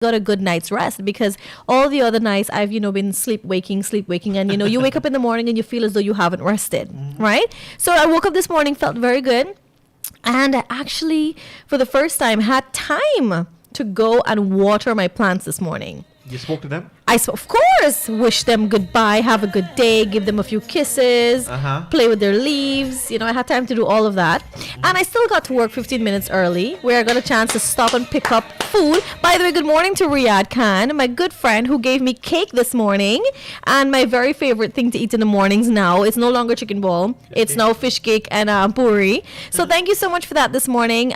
got a good night's rest, because all the other nights I've been sleep waking, and you wake up in the morning and you feel as though you haven't rested, right? So I woke up this morning, felt very good, and I actually for the first time had time to go and water my plants this morning. You spoke to them? Of course, wish them goodbye, have a good day, give them a few kisses, play with their leaves. I had time to do all of that. And I still got to work 15 minutes early, where I got a chance to stop and pick up food. By the way, good morning to Riyadh Khan, my good friend who gave me cake this morning. And my very favorite thing to eat in the mornings now, it's no longer chicken ball. It's now fish cake and puri. So thank you so much for that this morning.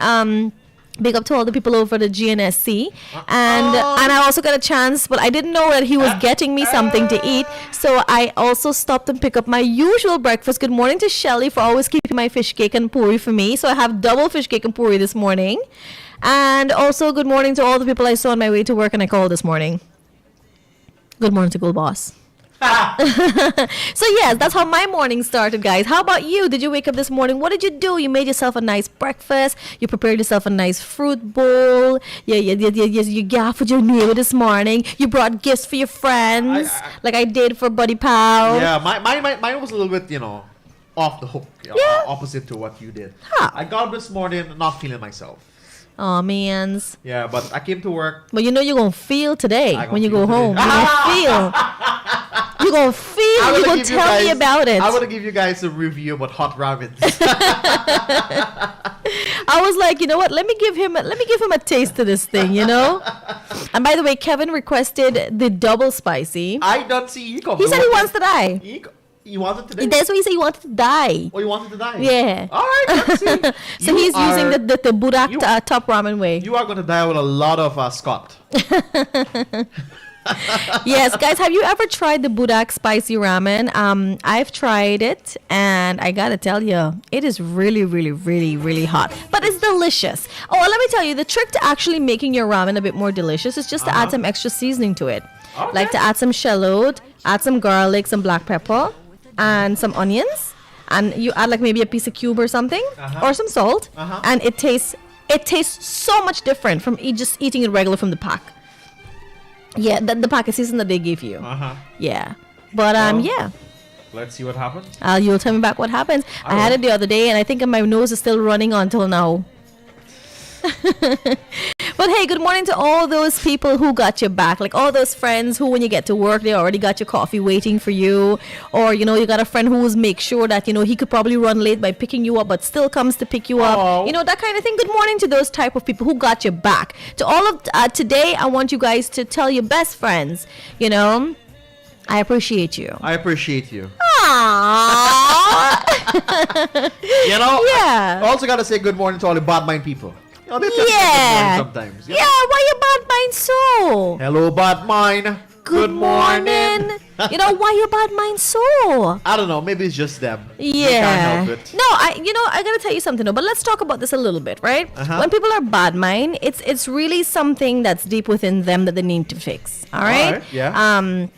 Big up to all the people over the GNSC. And I also got a chance, but I didn't know that he was getting me something to eat. So I also stopped and picked up my usual breakfast. Good morning to Shelly for always keeping my fish cake and puri for me. So I have double fish cake and puri this morning. And also good morning to all the people I saw on my way to work and I called this morning. Good morning to Gold Boss. So yes, that's how my morning started, guys. How about you? Did you wake up this morning? What did you do? You made yourself a nice breakfast. You prepared yourself a nice fruit bowl. You gaffed your neighbor this morning. You brought gifts for your friends, like I did for Buddy Pal. Yeah, mine was a little bit, off the hook. Opposite to what you did. I got up this morning not feeling myself. Oh, mans. Yeah, but I came to work. But you're going to feel today when you go home. You're going to feel. You're going to feel. You're going to tell me about it. I want to give you guys a review about hot ramen. I was like, you know what? Let me give him a taste of this thing, And by the way, Kevin requested the double spicy. I don't see you. He said he wants to die. You wanted to die? That's what he said. He wanted to die. Oh, you wanted to die? Yeah. All right, let's see. So he's using the Budak top ramen way. You are going to die with a lot of Scott. Yes, guys, have you ever tried the Budak spicy ramen? I've tried it, and I gotta tell you, it is really, really, really, really hot. But it's delicious. Oh, let me tell you, the trick to actually making your ramen a bit more delicious is just to add some extra seasoning to it. Okay. Like to add some shallot, add some garlic, some black pepper, and some onions, and you add like maybe a piece of cube or something, or some salt, and it tastes so much different from just eating it regular from the pack. Yeah, the packet season that they give you. Yeah, but yeah. Let's see what happens. You'll tell me back what happens. I had it the other day, and I think my nose is still running until now. But hey, good morning to all those people who got your back, like all those friends who when you get to work they already got your coffee waiting for you, or you got a friend who was make sure that he could probably run late by picking you up but still comes to pick you up, that kind of thing. Good morning to those type of people who got your back. To all of today, I want you guys to tell your best friends, I appreciate you. I appreciate you. Aww. Yeah. I also got to say good morning to all the bad mind people. They tell me good morning sometimes. Yeah, why you bad mind so? Hello, bad mind. Good morning. Why you bad mind so? I don't know. Maybe it's just them. Yeah. They can't help it. No, I gotta tell you something though. But let's talk about this a little bit, right? When people are bad mind, it's really something that's deep within them that they need to fix. All right. Yeah.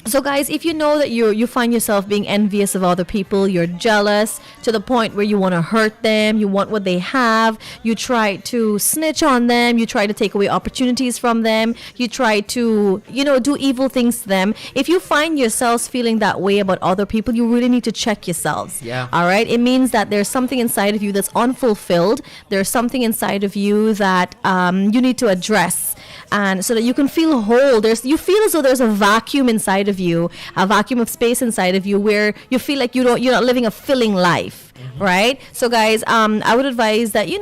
So guys, if you know that you find yourself being envious of other people, you're jealous to the point where you want to hurt them, you want what they have, you try to snitch on them, you try to take away opportunities from them, you try to, do evil things to them. If you find yourselves feeling that way about other people, you really need to check yourselves. Yeah. All right? It means that there's something inside of you that's unfulfilled. There's something inside of you that you need to address. And so that you can feel whole. You feel as though there's a vacuum inside of you, a vacuum of space inside of you where you feel like you're not living a filling life, right? So guys, I would advise that you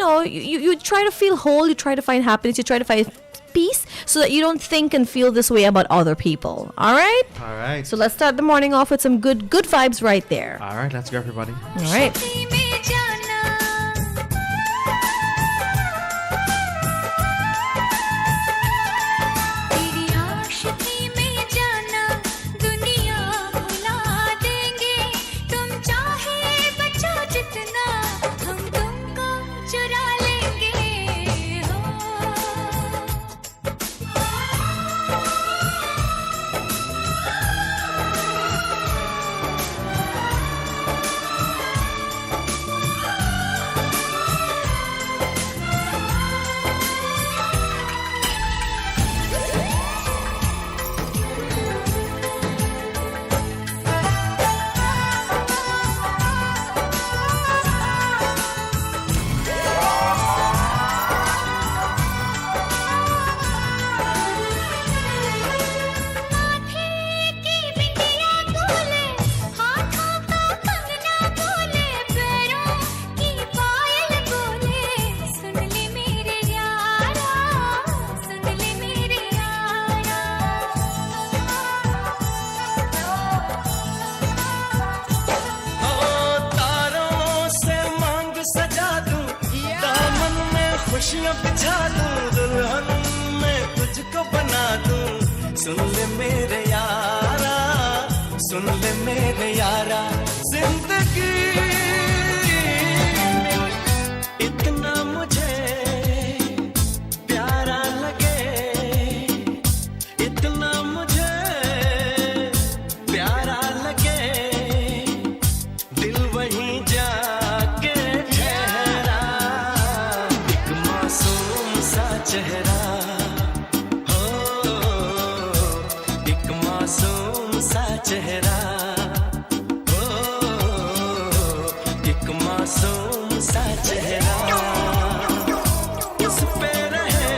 try to feel whole, you try to find happiness, you try to find peace, so that you don't think and feel this way about other people. All right. All right. So let's start the morning off with some good vibes right there. All right. Let's go, everybody. All right. बिछा दूं दुल्हन मैं तुझको बना दूं सुन ले मेरे यारा सुन ले मेरे यारा जिंदगी इतना मुझे प्यारा लगे इतना मुझे प्यारा लगे दिल वहीं जाके ठहरा एक मासूम सा चेहरा हो एक मासूम सा चेहरा हो एक मासूम सा चेहरा उस पे रहे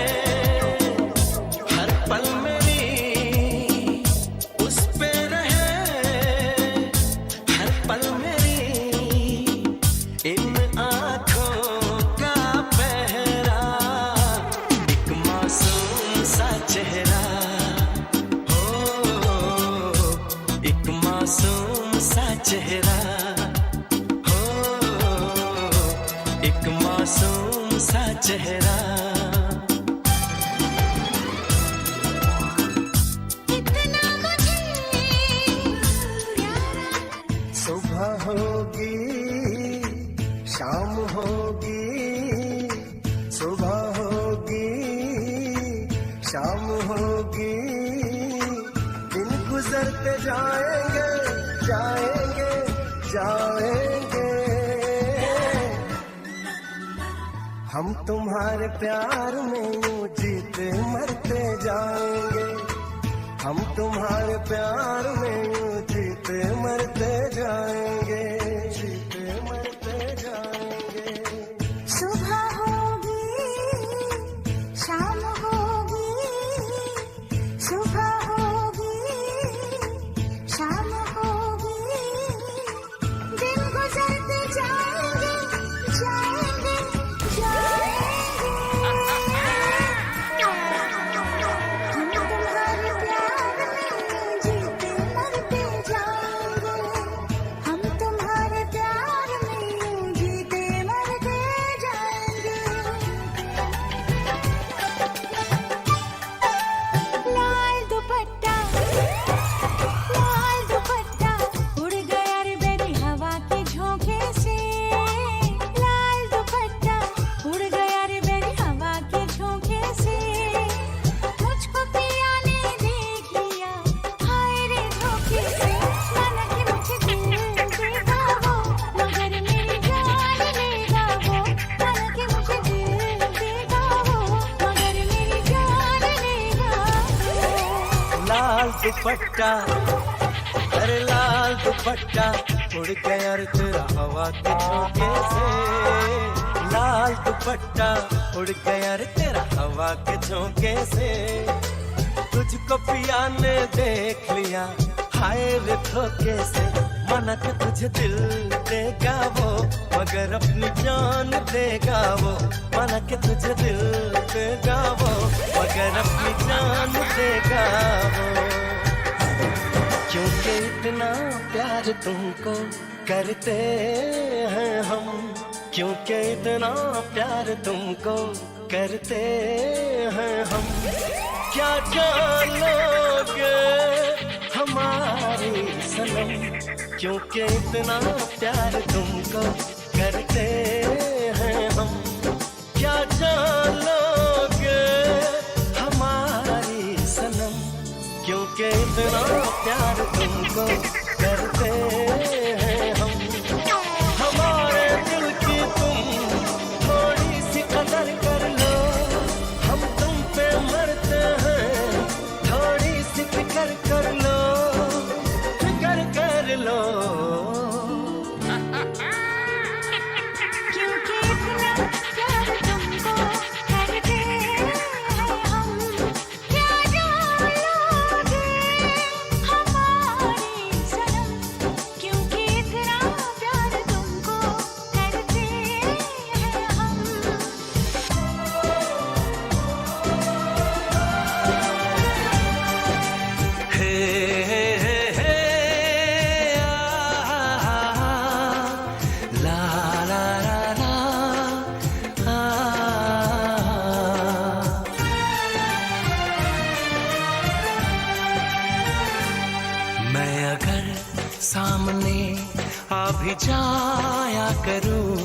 हर पल मेरी उस पे रहे हर पल मेरी इन आँखों का पहरा एक मासूम सा चेहरा हो एक मासूम सा चेहरा हो एक मासूम सा चेहरा इतना मुझे प्यारा सुबह होगी शाम होगी सुबह होगी शाम होगी दिन गुजरते जाएंगे जाएंगे जाएंगे हम तुम्हारे प्यार में यूं जीते मरते जाएंगे हम तुम्हारे प्यार में यूं जीते मरते जाएंगे जीते मरते जाएंगे सुबह होगी शाम होगी सुबह होगी शाम होगी दिन गुजरते जाएंगे जाएंगे जाएंगे हम तुम्हारे प्यार में जीते मरते जाएंगे हम तुम्हारे प्यार में जीते मरते जाएंगे लाल दुपट्टा उड़ गया रे मेरी हवा के झोंके से लाल दुपट्टा उड़ गया रे मेरी हवा के झोंके से मुझको पिया ने देख लिया हाय रे धोखे से माना कि मुझे दिल देगा वो मगर मेरी जान लेगा वो माना कि मुझे दिल देगा वो मगर मेरी जान लेगा वो लाल दुपट्टा अरे लाल दुपट्टा उड़ गया रे तेरा हवा के झोंके से लाल दुपट्टा उड़ गया रे तेरा हवा के झोंके से तुझको पिया ने देख लिया हाय रे धोखे से मना के तुझे दिल देगा वो मगर अपनी जान देगा वो मना के तुझे दिल देगा वो मगर अपनी जान देगा वो क्योंकि इतना प्यार तुमको करते हैं हम क्योंकि इतना प्यार तुमको करते हैं हम क्या जानोगे हमारी सनम क्योंकि इतना प्यार तुमको करते हैं हम क्या जानोगे हमारी सनम क्योंकि इतना प्यार तुमको करते हैं हम हमारे दिल की तुम थोड़ी सी कदर कर लो हम तुम पे मरते हैं थोड़ी सी फिक्र कर लो फिक्र कर लो क्योंकि इतना प्यार तुमको करते हैं हम क्या जानोगे हमारी सामने आ भी जाया करूं,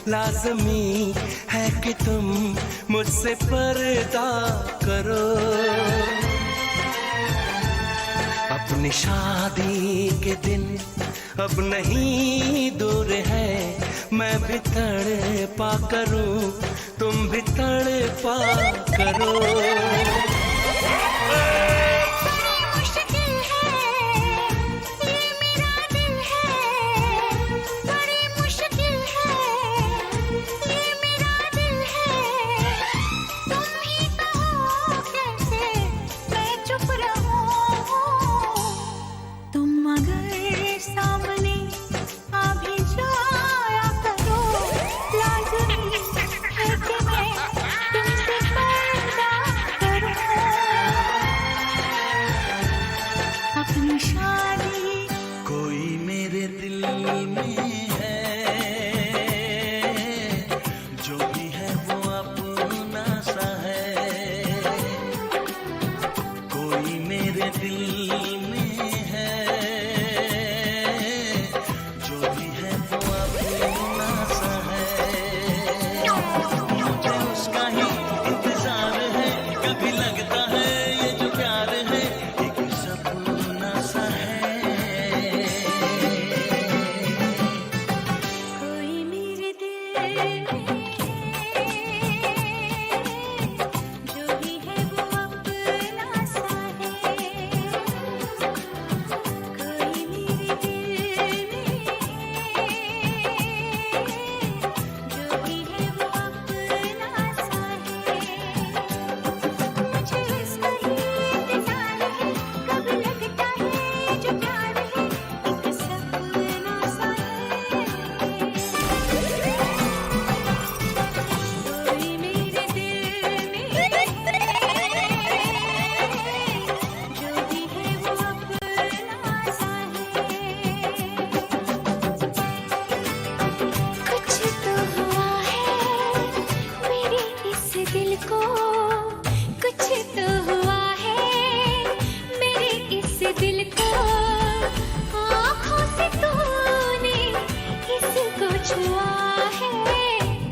लाज़मी है कि तुम मुझसे पर्दा करो। अपनी शादी के दिन अब नहीं दूर है, मैं भी तड़पा करूं, तुम भी तड़पा करो।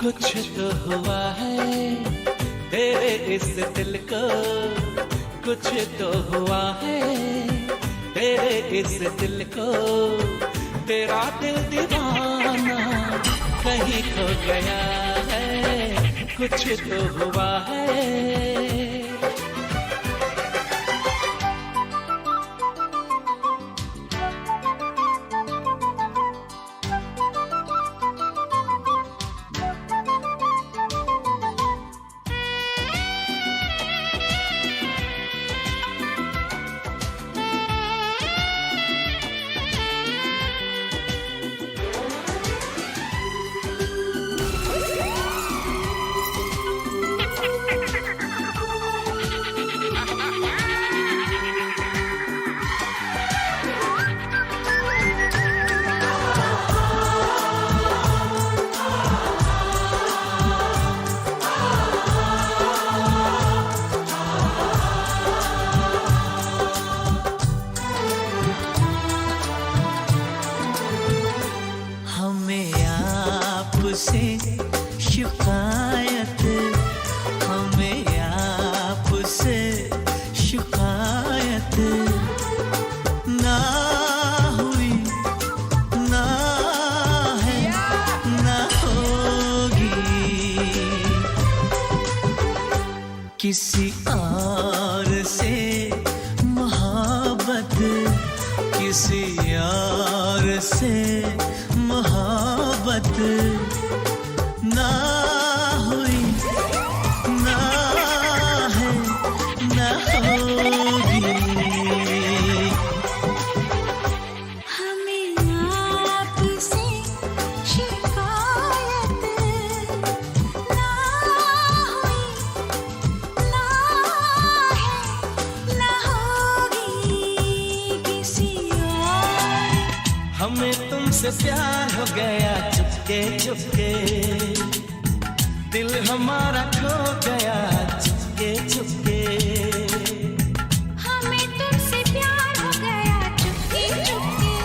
कुछ तो हुआ है तेरे इस दिल को, कुछ तो हुआ है तेरे इस दिल को। तेरा दिल दीवाना कहीं खो गया है, कुछ तो हुआ है। से शिकायत, हमें आपसे शिकायत ना हुई, ना है, ना होगी। किसी और से मोहब्बत, किसी और से मोहब्बत ना हुई, ना है, ना होगी। हमें आपसे शिकायत ना हुई, ना है, ना होगी। किसी और हमें तुमसे प्यार हो गया चुपके चुपके, दिल हमारा खो गया चुपके चुपके। हमें तुमसे प्यार हो गया चुपके चुपके,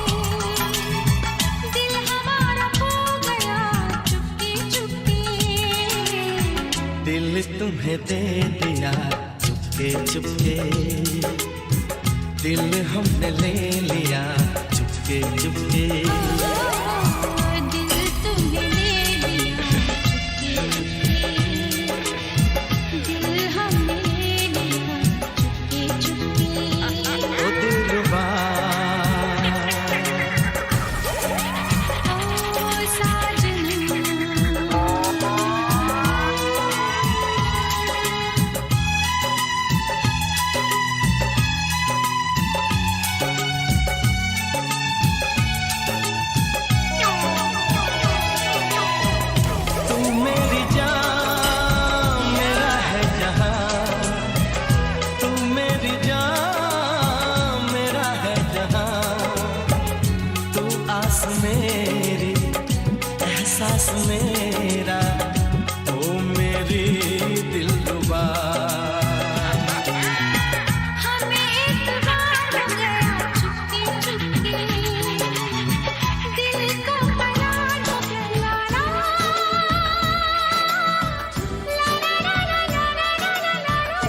हमने दे दिया चुपके चुपके, दिल हमने ले लिया चुपके चुपके। दिल तुमने ले लिया चुपके चुपके, दिल हमने ले लिया चुपके चुपके। ओ दिलरुबा ओ साजना, तू मेरी जान मेरा है जहां, तू मेरी जान मेरा है जहां, तू आस मेरी एहसास मेरा, ओ मेरी दिलरुबा। हमें इतबार हो गया चुपके चुपके, दिल को करार हो गया ला ला ला ला ला ला ला ला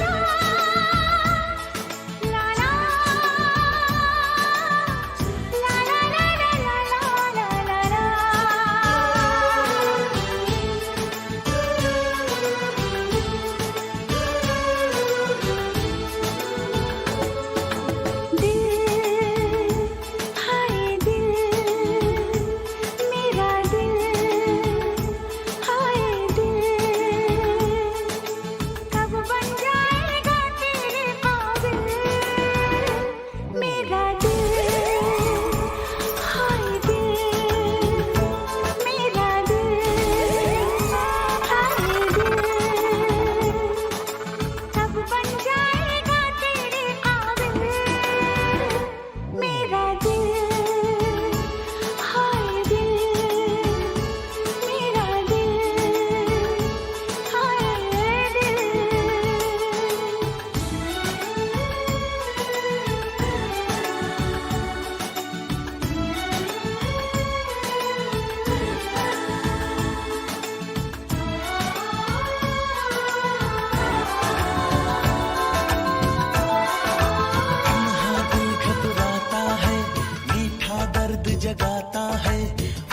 जगाता है,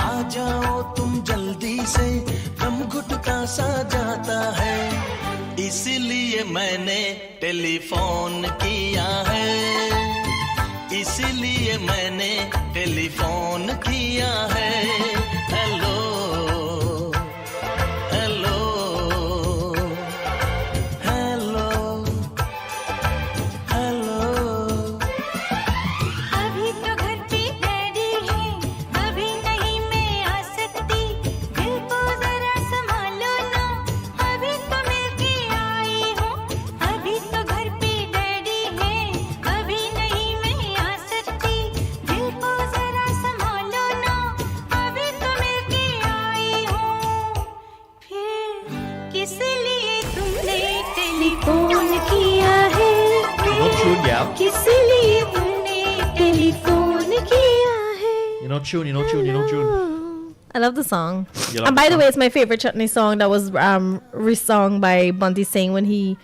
आ जाओ तुम जल्दी से, दम घुटता सा जाता है, इसलिए मैंने टेलीफोन किया है, इसलिए मैंने टेलीफोन किया है। Hello hello hello hello. अभी तो घर पे डैडी है, अभी नहीं मैं आ सकती, दिल को जरा संभालो ना, अभी तो मिलके आई हूँ। अभी तो घर पे डैडी है, अभी नहीं मैं आ सकती, दिल को जरा संभालो ना, अभी तो मिलके आई हूँ। फिर किस लिए तुमने टेलीफोन किया है? Not tune, yeah. किस लिए तुमने टेलीफोन किया है? You know tune, you know tune, you know tune. I love the song. You love And the by the song? way, it's my favorite chutney song that was resung by Bunty Singh when he.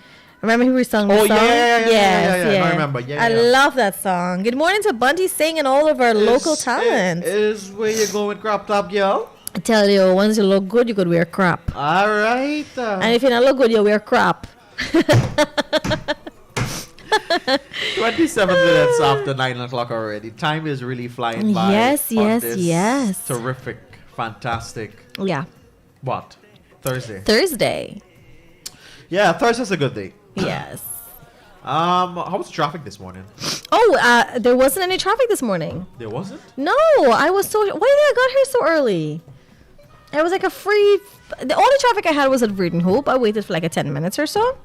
Remember he resung the Oh, song? yeah. Yes, No, I remember. Yeah, I yeah. love that song. Good morning to Bunty Singh and all of our local talents. Is where you go with crop top, girl. I tell you, once you look good, you could wear crop. All right. And if you don't look good, you wear crop. 27 minutes after 9 o'clock already. Time is really flying by. Yes, on yes, this yes. Terrific, fantastic. Yeah. What? Thursday. Thursday. Yeah, Thursday's a good day. Yes. How was traffic this morning? Oh, there wasn't any traffic this morning. There wasn't? No, I was so. Why did I got here so early? It was like a free. The only traffic I had was at Breeden Hope. I waited for like a 10 minutes or so.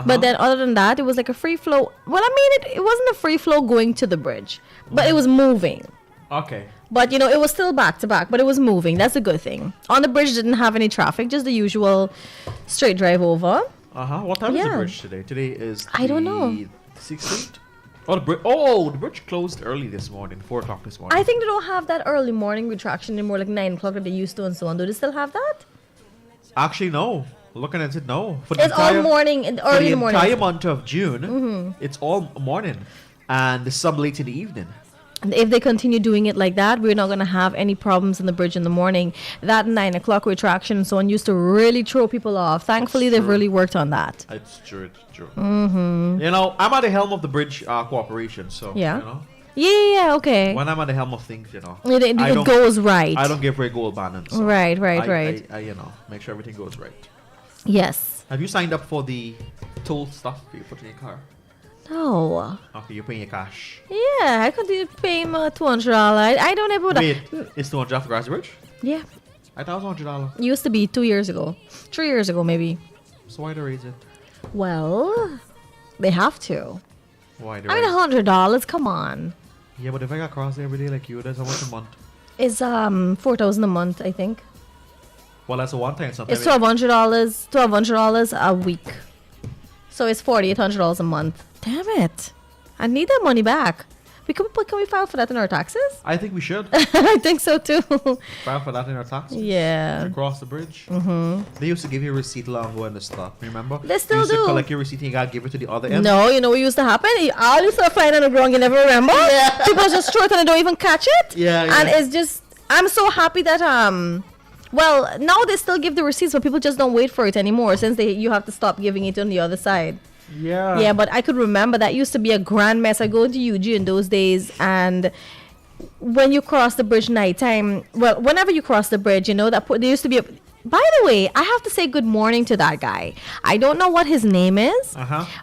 But then other than that, it was like a free flow. Well, I mean, it wasn't a free flow going to the bridge, but it was moving. Okay. But you know, it was still back to back, but it was moving. That's a good thing. On the bridge, didn't have any traffic, just the usual straight drive over. What time is the Yeah. bridge today? Today is I don't know. the 16th? The bridge closed early this morning, 4 o'clock this morning. I think they don't have that early morning retraction anymore, like 9 o'clock that they used to and so on. Do they still have that? Actually, no. Looking at it, no. For It's all morning, early in the morning. entire month of June, it's all morning. And some late in the evening. And if they continue doing it like that, we're not going to have any problems in the bridge in the morning. That 9 o'clock retraction and so on used to really throw people off. Thankfully, they've really worked on that. It's true. You know, I'm at the helm of the bridge corporation, so, Yeah. you know. Yeah, okay. When I'm at the helm of things, you know. It goes right. I don't give away gold banners. So Right. I, you know, make sure everything goes right. Yes. Have you signed up for the toll stuff you put in your car? No. Okay, you're paying your cash. Yeah, I continue to pay my $200. I don't ever... Wait, it's $200 for Grassy Bridge? Yeah. I thought it was $100. Used to be 2 years ago. 3 years ago, maybe. So why they raise it? Well, they have to. Why they I raise mean, it? $100. Come on. Yeah, but if I got crossed every day like you, that's how much a month? It's $4,000 a month, I think. Well, that's a one time. Sometimes It's $1,200 a week. So it's $4,800 a month. Damn it! I need that money back. Can we file for that in our taxes? I think we should I think so too. file for that in our taxes. Yeah. To cross the bridge. Mm-hmm. They used to give you a receipt long when to stop. Remember? They still used do. to collect your receipt and you gotta give it to the other end. No, you know what used to happen? All you start flying on the ground, you never remember. Yeah. People just throw it and they don't even catch it. Yeah. And it's just, I'm so happy that well, now they still give the receipts, but people just don't wait for it anymore since you have to stop giving it on the other side. Yeah. Yeah, but I could remember that used to be a grand mess. I go into UG in those days, and when you cross the bridge nighttime, well, whenever you cross the bridge, you know that there used to be a. By the way, I have to say good morning to that guy. I don't know what his name is,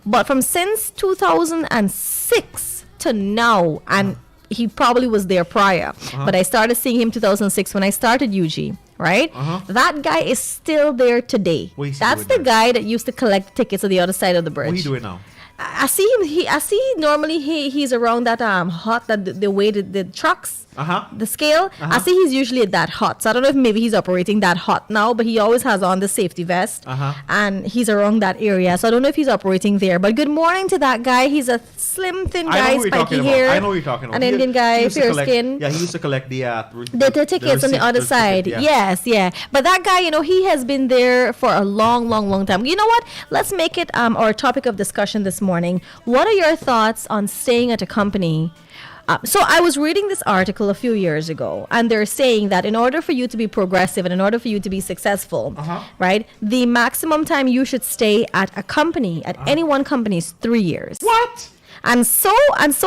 but from since 2006 to now, and he probably was there prior, but I started seeing him 2006 when I started UG. Right? That guy is still there today. That's the guy that used to collect tickets on the other side of the bridge. What are you doing now? I see him. I see normally he's around that hut that the way the trucks. The scale. I see he's usually at that hut. So I don't know if maybe he's operating that hut now, but he always has on the safety vest. And he's around that area. So I don't know if he's operating there. But good morning to that guy. He's a slim, thin guy, spiky hair. I know what you're talking about. An Indian guy, fair skin. Yeah, he used to collect the tickets on the other side. Yes, yeah. But that guy, you know, he has been there for a long, long, long time. You know what? Let's make it our topic of discussion this morning. What are your thoughts on staying at a company? So I was reading this article a few years ago, and they're saying that in order for you to be progressive and in order for you to be successful, right, the maximum time you should stay at a company, at any one company, is 3 years. What? And so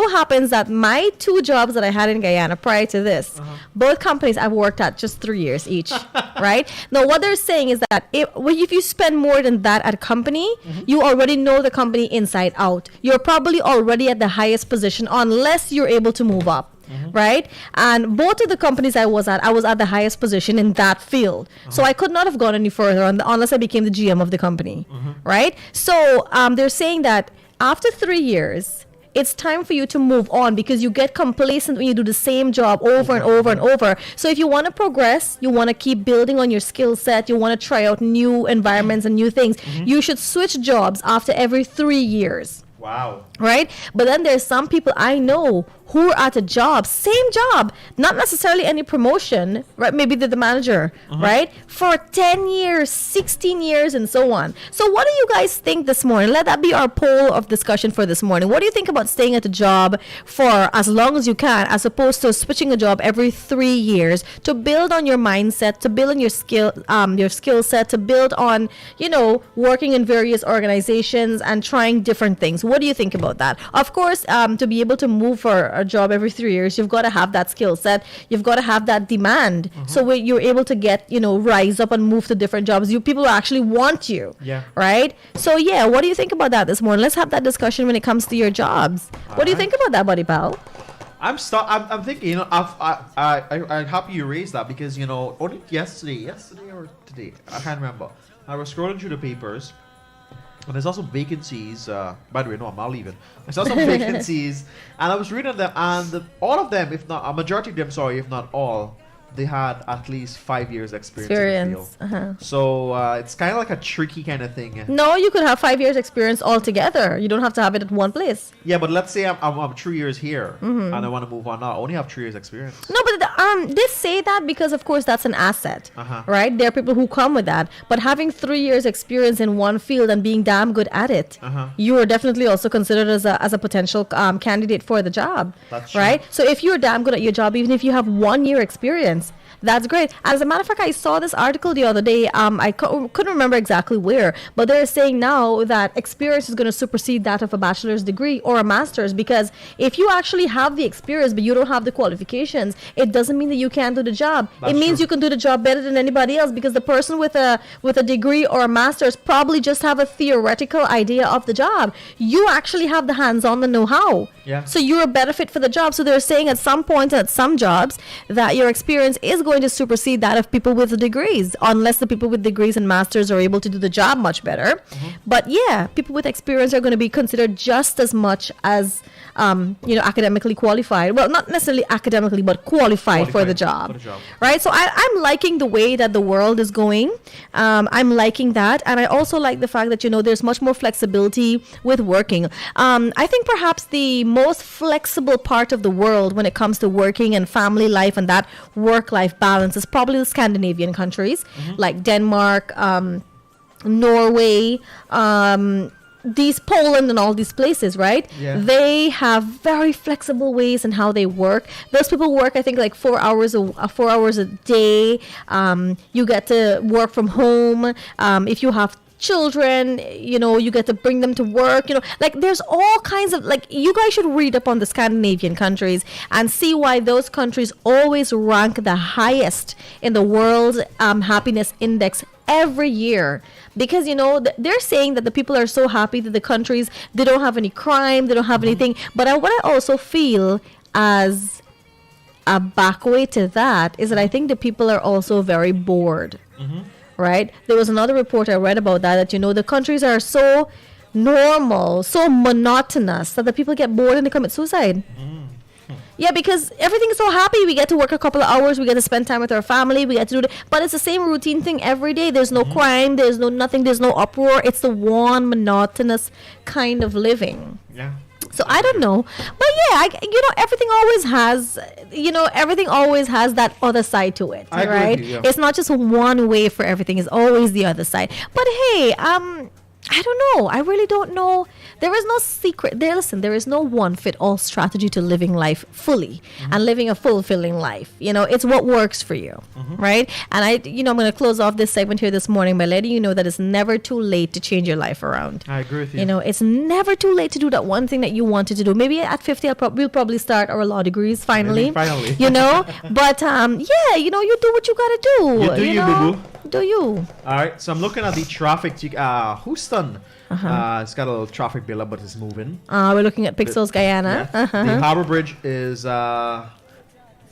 happens that my 2 jobs that I had in Guyana prior to this, both companies I've worked at just 3 years each, right? Now, what they're saying is that if you spend more than that at a company, you already know the company inside out. You're probably already at the highest position unless you're able to move up. Right? And both of the companies I was at the highest position in that field. So I could not have gone any further unless I became the GM of the company. Right? So they're saying that after 3 years, it's time for you to move on because you get complacent when you do the same job over and over and over. So if you want to progress, you want to keep building on your skill set, you want to try out new environments and new things, you should switch jobs after every 3 years. Wow. Right? But then there's some people I know who are at a job, same job, not necessarily any promotion, right? Maybe the manager, right? For 10 years, 16 years, and so on. So what do you guys think this morning? Let that be our poll of discussion for this morning. What do you think about staying at a job for as long as you can, as opposed to switching a job every 3 years to build on your mindset, to build on your skill set, to build on, you know, working in various organizations and trying different things? What do you think about that? Of course, to be able to move for a job every 3 years, you've got to have that skill set. You've got to have that demand. So you're able to get, you know, rise up and move to different jobs. People actually want you. Yeah. Right? So yeah, what do you think about that this morning? Let's have that discussion when it comes to your jobs. What do you think about that, buddy pal? I'm thinking, you know, I'm happy you raised that because, you know, only yesterday or today, I can't remember. I was scrolling through the papers. And there's also vacancies. By the way, no, I'm not leaving. I saw some vacancies, and I was reading them, and all of them, if not a majority of them, sorry, if not all, they had at least 5 years experience in the field. So it's kind of like a tricky kind of thing. No, you could have 5 years experience altogether. You don't have to have it at one place. Yeah, but let's say I'm 3 years here and I want to move on now. I only have 3 years experience. No, but they say that because, of course, that's an asset, right? There are people who come with that. But having 3 years experience in one field and being damn good at it, you are definitely also considered as a potential candidate for the job. That's right? true. So if you're damn good at your job, even if you have 1 year experience, that's great. As a matter of fact, I saw this article the other day. I couldn't remember exactly where, but they're saying now that experience is going to supersede that of a bachelor's degree or a master's, because if you actually have the experience but you don't have the qualifications, it doesn't mean that you can't do the job. That's it means true. you can do the job better than anybody else, because the person with a degree or a master's probably just have a theoretical idea of the job. You actually have the hands-on, the know-how. Yeah. So you're a better fit for the job. So they're saying at some point and at some jobs that your experience is going to supersede that of people with degrees, unless the people with degrees and masters are able to do the job much better. But yeah, people with experience are going to be considered just as much as academically qualified. Well, not necessarily academically, but qualified for the job. Right? So I'm liking the way that the world is going. I'm liking that. And I also like the fact that, there's much more flexibility with working. I think perhaps the most flexible part of the world when it comes to working and family life and that work-life balance is probably the Scandinavian countries, like Denmark, Norway, these Poland and all these places, right? Yeah. They have very flexible ways in how they work. Those people work, I think, like 4 hours a day. You get to work from home. If you have children, you get to bring them to work, like there's all kinds of, like, you guys should read up on the Scandinavian countries and see why those countries always rank the highest in the world happiness index every year, because they're saying that the people are so happy that the countries, they don't have any crime, they don't have anything. But what I also feel as a back way to that is that I think the people are also very bored. Right? There was another report I read about that the countries are so normal, so monotonous that the people get bored and they commit suicide. Yeah, because everything is so happy. We get to work a couple of hours. We get to spend time with our family. We get to do but it's the same routine thing every day. There's no crime. There's no nothing. There's no uproar. It's the one monotonous kind of living. Yeah. So I don't know, but yeah, everything always has that other side to it, I agree right? with you, yeah. It's not just one way for everything. It's always the other side. But hey, I don't know. I really don't know. There is no secret. There is no one-fit-all strategy to living life fully and living a fulfilling life. It's what works for you, right? And I'm going to close off this segment here this morning by letting you know that it's never too late to change your life around. I agree with you. It's never too late to do that one thing that you wanted to do. Maybe at 50, we'll probably start our law degrees finally. Finally. But you do what you got to do. You do you, boo-boo. Do you? All right, so I'm looking at the traffic. Houston, it's got a little traffic buildup, but it's moving. We're looking at Pixels, Guyana. Yeah. The Harbor Bridge is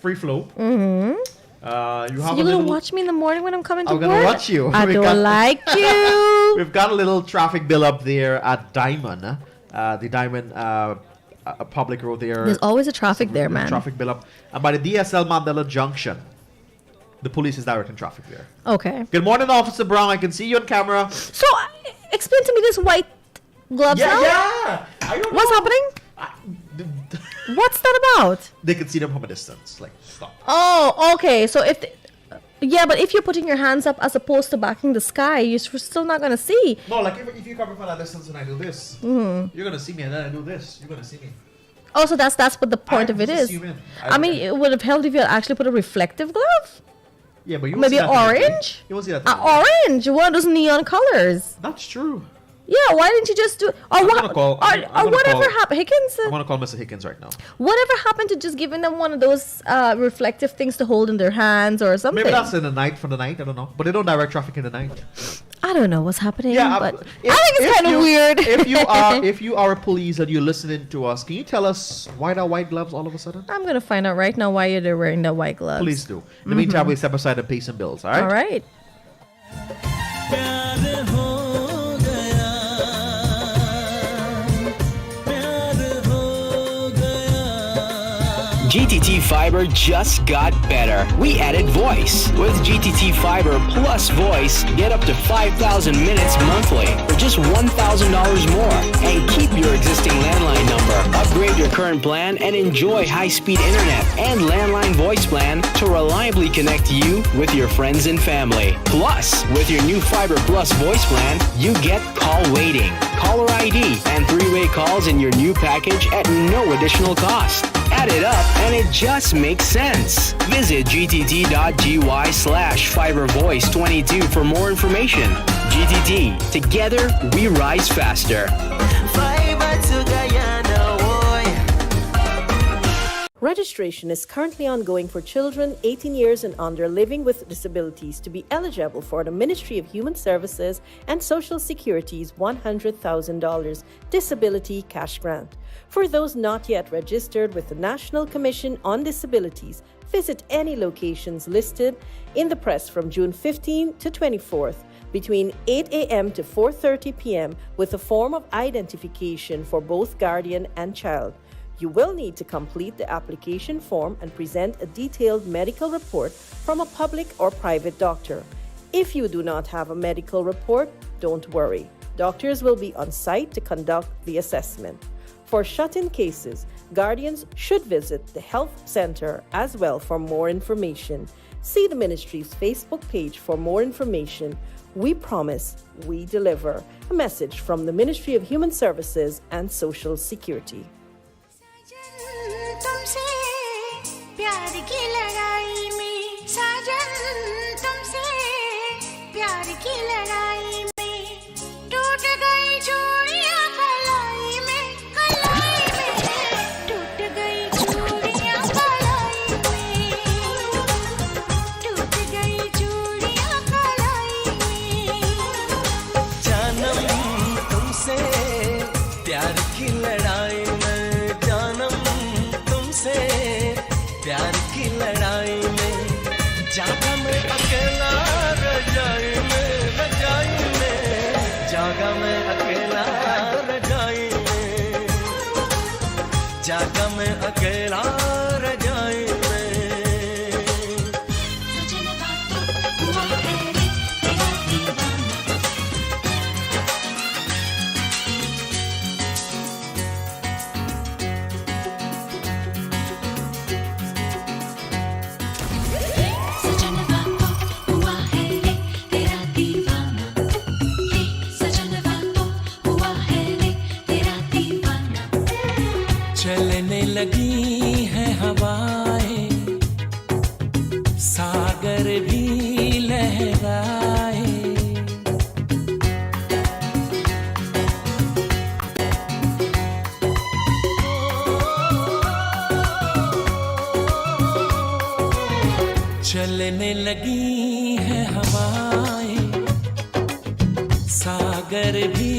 free flow. You gonna watch me in the morning when I'm coming to work? I'm gonna watch you. I don't like you. We've got a little traffic buildup there at Diamond. The Diamond public road there. There's always a traffic there, man. Traffic buildup. And by the DSL Mandela Junction, the police is directing traffic there. Okay. Good morning, Officer Brown. I can see you on camera. So, explain to me this white gloves now. Yeah. I don't know. What's happening? What's that about? They can see them from a distance. Like, stop. Oh, okay. So but if you're putting your hands up as opposed to backing the sky, you're still not gonna see. No, like if you come from that distance and I do this, you're gonna see me, and then I do this, you're gonna see me. Oh, so that's what the point of it is. I mean, it would have helped if you had actually put a reflective glove. Yeah, but you maybe orange. You won't see that. Orange. One of those neon colors. That's true. Yeah, why didn't you just do? Or whatever happened, Hickens? I want to call Mr. Hickens right now. Whatever happened to just giving them one of those reflective things to hold in their hands or something? Maybe that's in the night, for the night. I don't know, but they don't direct traffic in the night. I don't know what's happening. Yeah, but I think it's kind of weird. if you are a police and you're listening to us, can you tell us why the white gloves all of a sudden? I'm gonna find out right now why you're wearing the white gloves. Please do. In the meantime, we step aside and pay some bills. All right. All right. GTT Fiber just got better. We added voice. With GTT Fiber plus voice, get up to 5,000 minutes monthly for just $1,000 more. And keep your existing landline number. Upgrade your current plan and enjoy high-speed internet and landline voice plan to reliably connect you with your friends and family. Plus, with your new Fiber Plus voice plan, you get call waiting, caller ID, and three-way calls in your new package at no additional cost. Add it up and it just makes sense. Visit gtt.gy/fibervoice22 for more information. GTT, together we rise faster. Fiber to Guyana, boy. Registration is currently ongoing for children 18 years and under living with disabilities to be eligible for the Ministry of Human Services and Social Security's $100,000 Disability Cash Grant. For those not yet registered with the National Commission on Disabilities, visit any locations listed in the press from June 15 to 24th between 8 a.m. to 4:30 p.m. with a form of identification for both guardian and child. You will need to complete the application form and present a detailed medical report from a public or private doctor. If you do not have a medical report, don't worry. Doctors will be on site to conduct the assessment. For shut-in cases, guardians should visit the health center as well for more information. See the ministry's Facebook page for more information. We promise, we deliver. A message from the Ministry of Human Services and Social Security. तुमसे प्यार की लड़ाई में साजन तुमसे प्यार की लड़ाई में टूट गई चूड़ियां कलाई में टूट गई चूड़ियां कलाई में टूट गई चूड़ियां कलाई में जानम तुमसे प्यार की लड़ाई में जानम तुमसे प्यार की लड़ाई में जागा मैं अकेला रजाई में जागा मैं अकेला रजाई में जागा मैं अकेला रजाई में सजन बातों हुआ है रे तेरा दीवाना सजन बातों हुआ है रे तेरा दीवाना रे सजन बातों हुआ है रे तेरा दीवाना चलने लगी है हवाएं, सागर भी लहराए। चलने लगी है हवाएं, सागर भी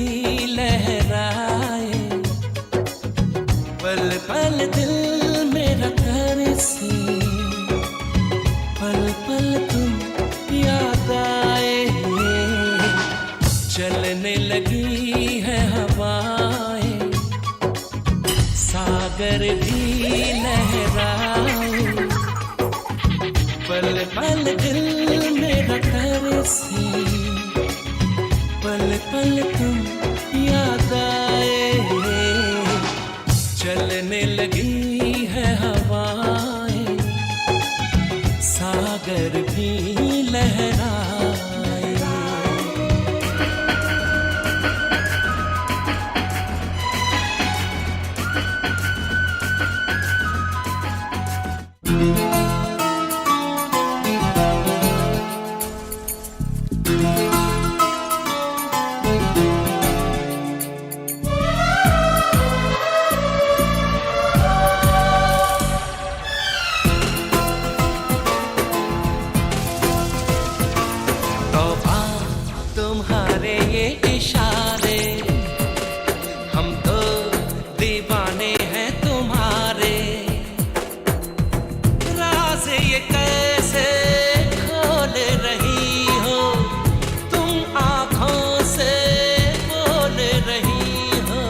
लहराए। पल पल दिल मेरा तरसे, पल पल तुम याद आए। चलने लगी है हवाएं, सागर भी लहराए। पल पल दिल मेरा तरसे, पल पल तुम याद आए। चलने लगी है हवाएं, सागर भी लहराए। तौबा तुम्हारे ये इशारे, हम तो दीवाने हैं तुम्हारे। राज ये कैसे खोल रही हो, तुम आँखों से बोल रही हो।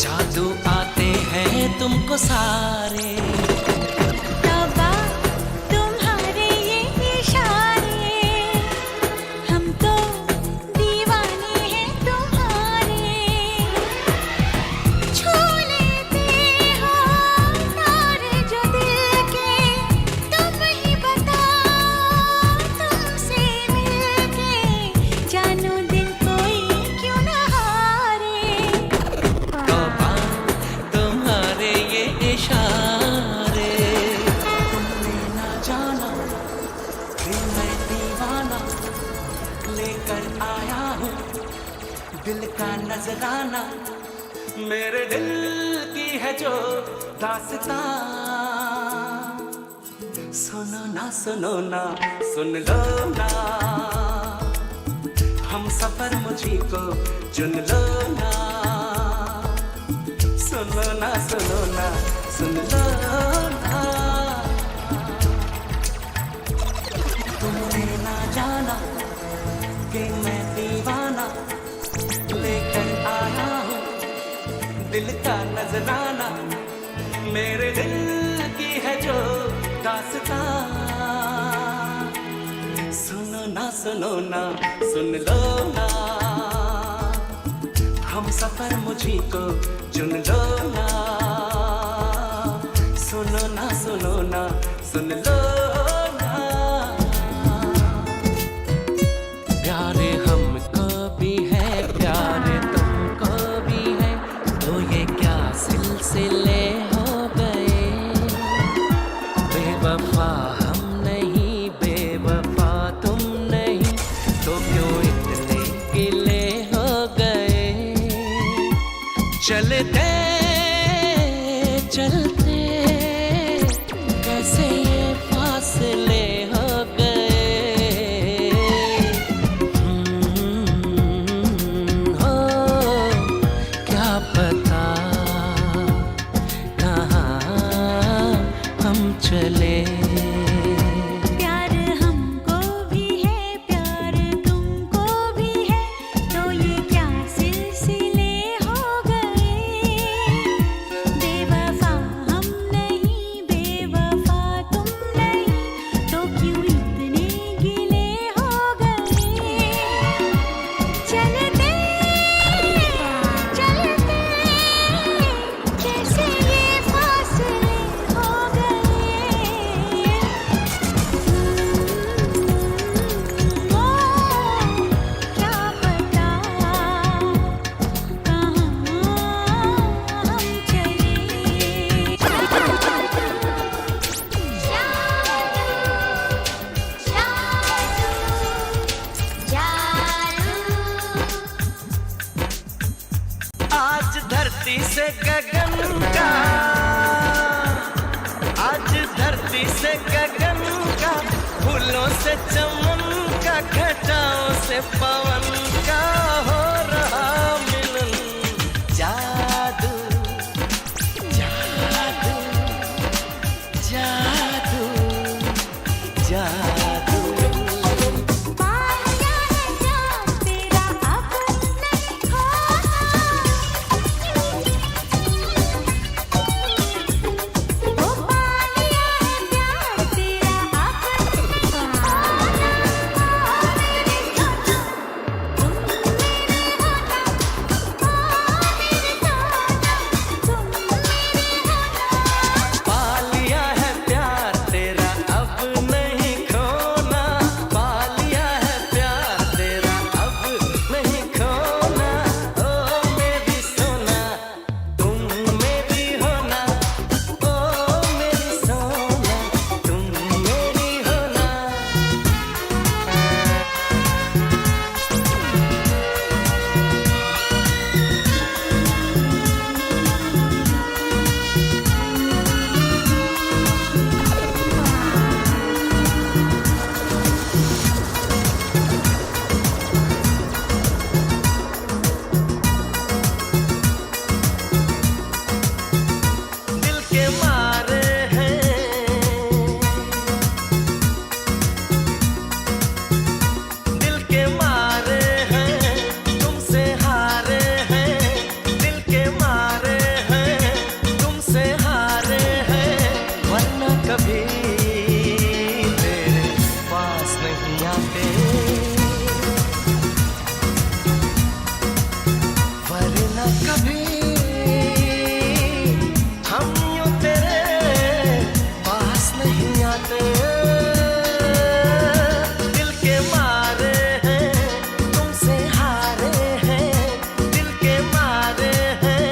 जादू आते हैं तुमको सारे। का नजराना मेरे दिल की है जो दास्तां सुनो ना सुन लो ना हम सफर मुझी को चुन लो ना सुनो ना सुन लो ना तुमने ना जाना कि मैं दीवाना लेकर आया हूँ दिल का नजराना मेरे दिल की है जो दास्तां सुनो ना सुन लो ना हम सफर मुझी को चुन लो ना सुनो ना सुन लो ना प्यारे हमको भी है प्यारे तुमको भी है तो ये क्या सिलसिले हो गए बेवफा हम नहीं बेवफा तुम नहीं तो क्यों इतने गिले हो गए चलते चलते कैसे ये फासले हो गए हो क्या पता कहाँ हम चले प्यार हमको भी है प्यार तुमको भी है तो ये क्या सिलसिले हो गए बेवफा हम नहीं बेवफा तुम नहीं तो क्यों इतने गिले हो गए चलते चलते कैसे ये फासले हो गए क्या पता कहाँ हम चले आज धरती से गगन का आज धरती से गगन का फूलों से चमन का घटाओं से पवन का हो रहा मिलन जादू जादू जादू जादू पाया है जान तेरा अब नहीं खोना ओ पाया है प्यार तेरा अब नहीं खोना मेरे सोना तुम मेरे होना ओ मेरे सोना तुम मेरे होना पा लिया है प्यार तेरा अब नहीं खोना पा लिया है प्यार तेरा अब नहीं खोना ओ मेरी सोना तुम मेरी होना ओ मेरी सोना तुम मेरी होना दिल के मारे हैं दिल के मारे हैं तुमसे हारे हैं दिल के मारे हैं तुमसे हारे हैं वरना कभी तेरे पास नहीं आते वरना कभी हम यूं तेरे पास नहीं आते दिल के मारे हैं तुमसे हारे हैं दिल के मारे हैं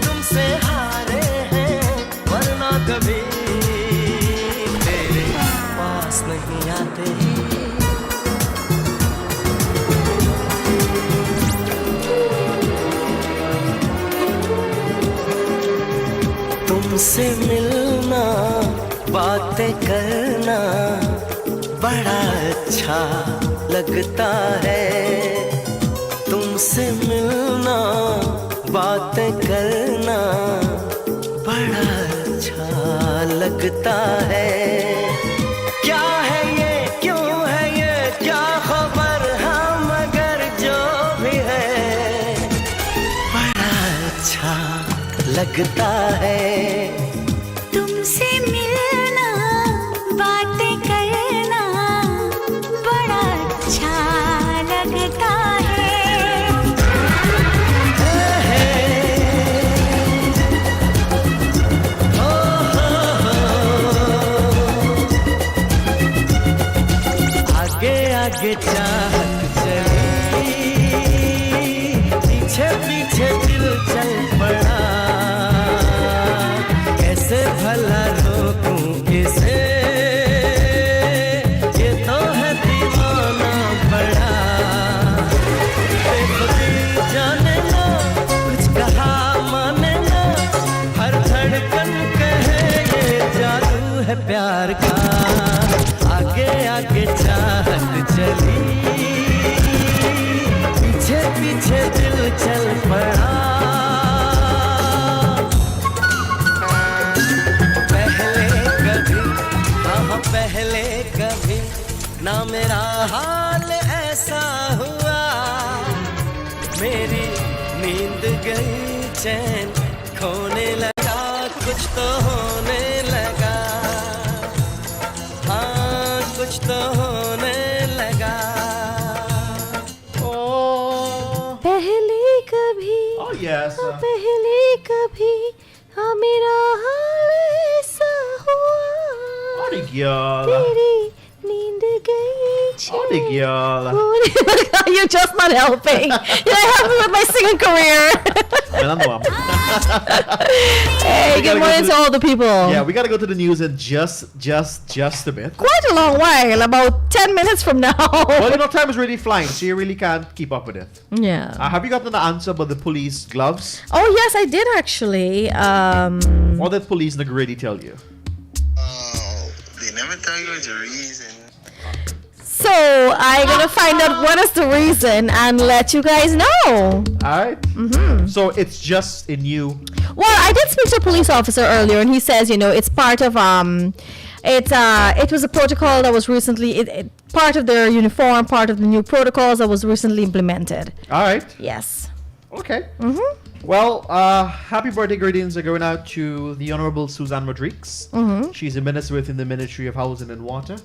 तुमसे हारे हैं वरना कभी तेरे पास नहीं आते तुमसे मिलना बातें करना बड़ा अच्छा लगता है तुमसे मिलना बातें करना बड़ा अच्छा लगता है क्या है ये क्यों है ये क्या खबर हाँ मगर जो भी है बड़ा अच्छा लगता है तुमसे मिलना बातें करना बड़ा अच्छा लगता है आगे आगे चाहत चली पीछे पीछे दिल चल पड़ा कैसे भला रोकूं इसे ये तो है दीवाना बड़ा बेखुदी जाने ना कुछ कहा माने ना हर धड़कन कहे ये जादू है प्यार का आगे आगे चाहत चली पीछे पीछे दिल चल पड़ा पहले कभी ना मेरा हाल ऐसा हुआ मेरी नींद गई चैन खोने लगा कुछ तो होने लगा हाँ कुछ तो होने लगा पहले कभी Oh yes. पहले कभी हाँ मेरा हाल ऐसा हुआ Obrigada. तेरी नींद गई Obrigada. You're just not helping. You're not helping with my singing career. Hey, good morning to all the people. Yeah, we gotta go to the news in just a bit. Quite a long while, about 10 minutes from now. Well, you know, time is really flying, so you really can't keep up with it. Yeah. Have you gotten the answer about the police gloves? Oh, yes, I did actually. What did police Nagredi tell you? They never tell you the reason. So, I'm gonna find out what is the reason and let you guys know. Alright. So it's just in you. Well, I did speak to a police officer earlier, and he says, you know, it's part of it was a protocol that was recently part of their uniform, part of the new protocols that was recently implemented. Alright. Yes. Okay. Well, happy birthday greetings are going out to the Honorable Suzanne Rodriguez. She's a minister within the Ministry of Housing and Water.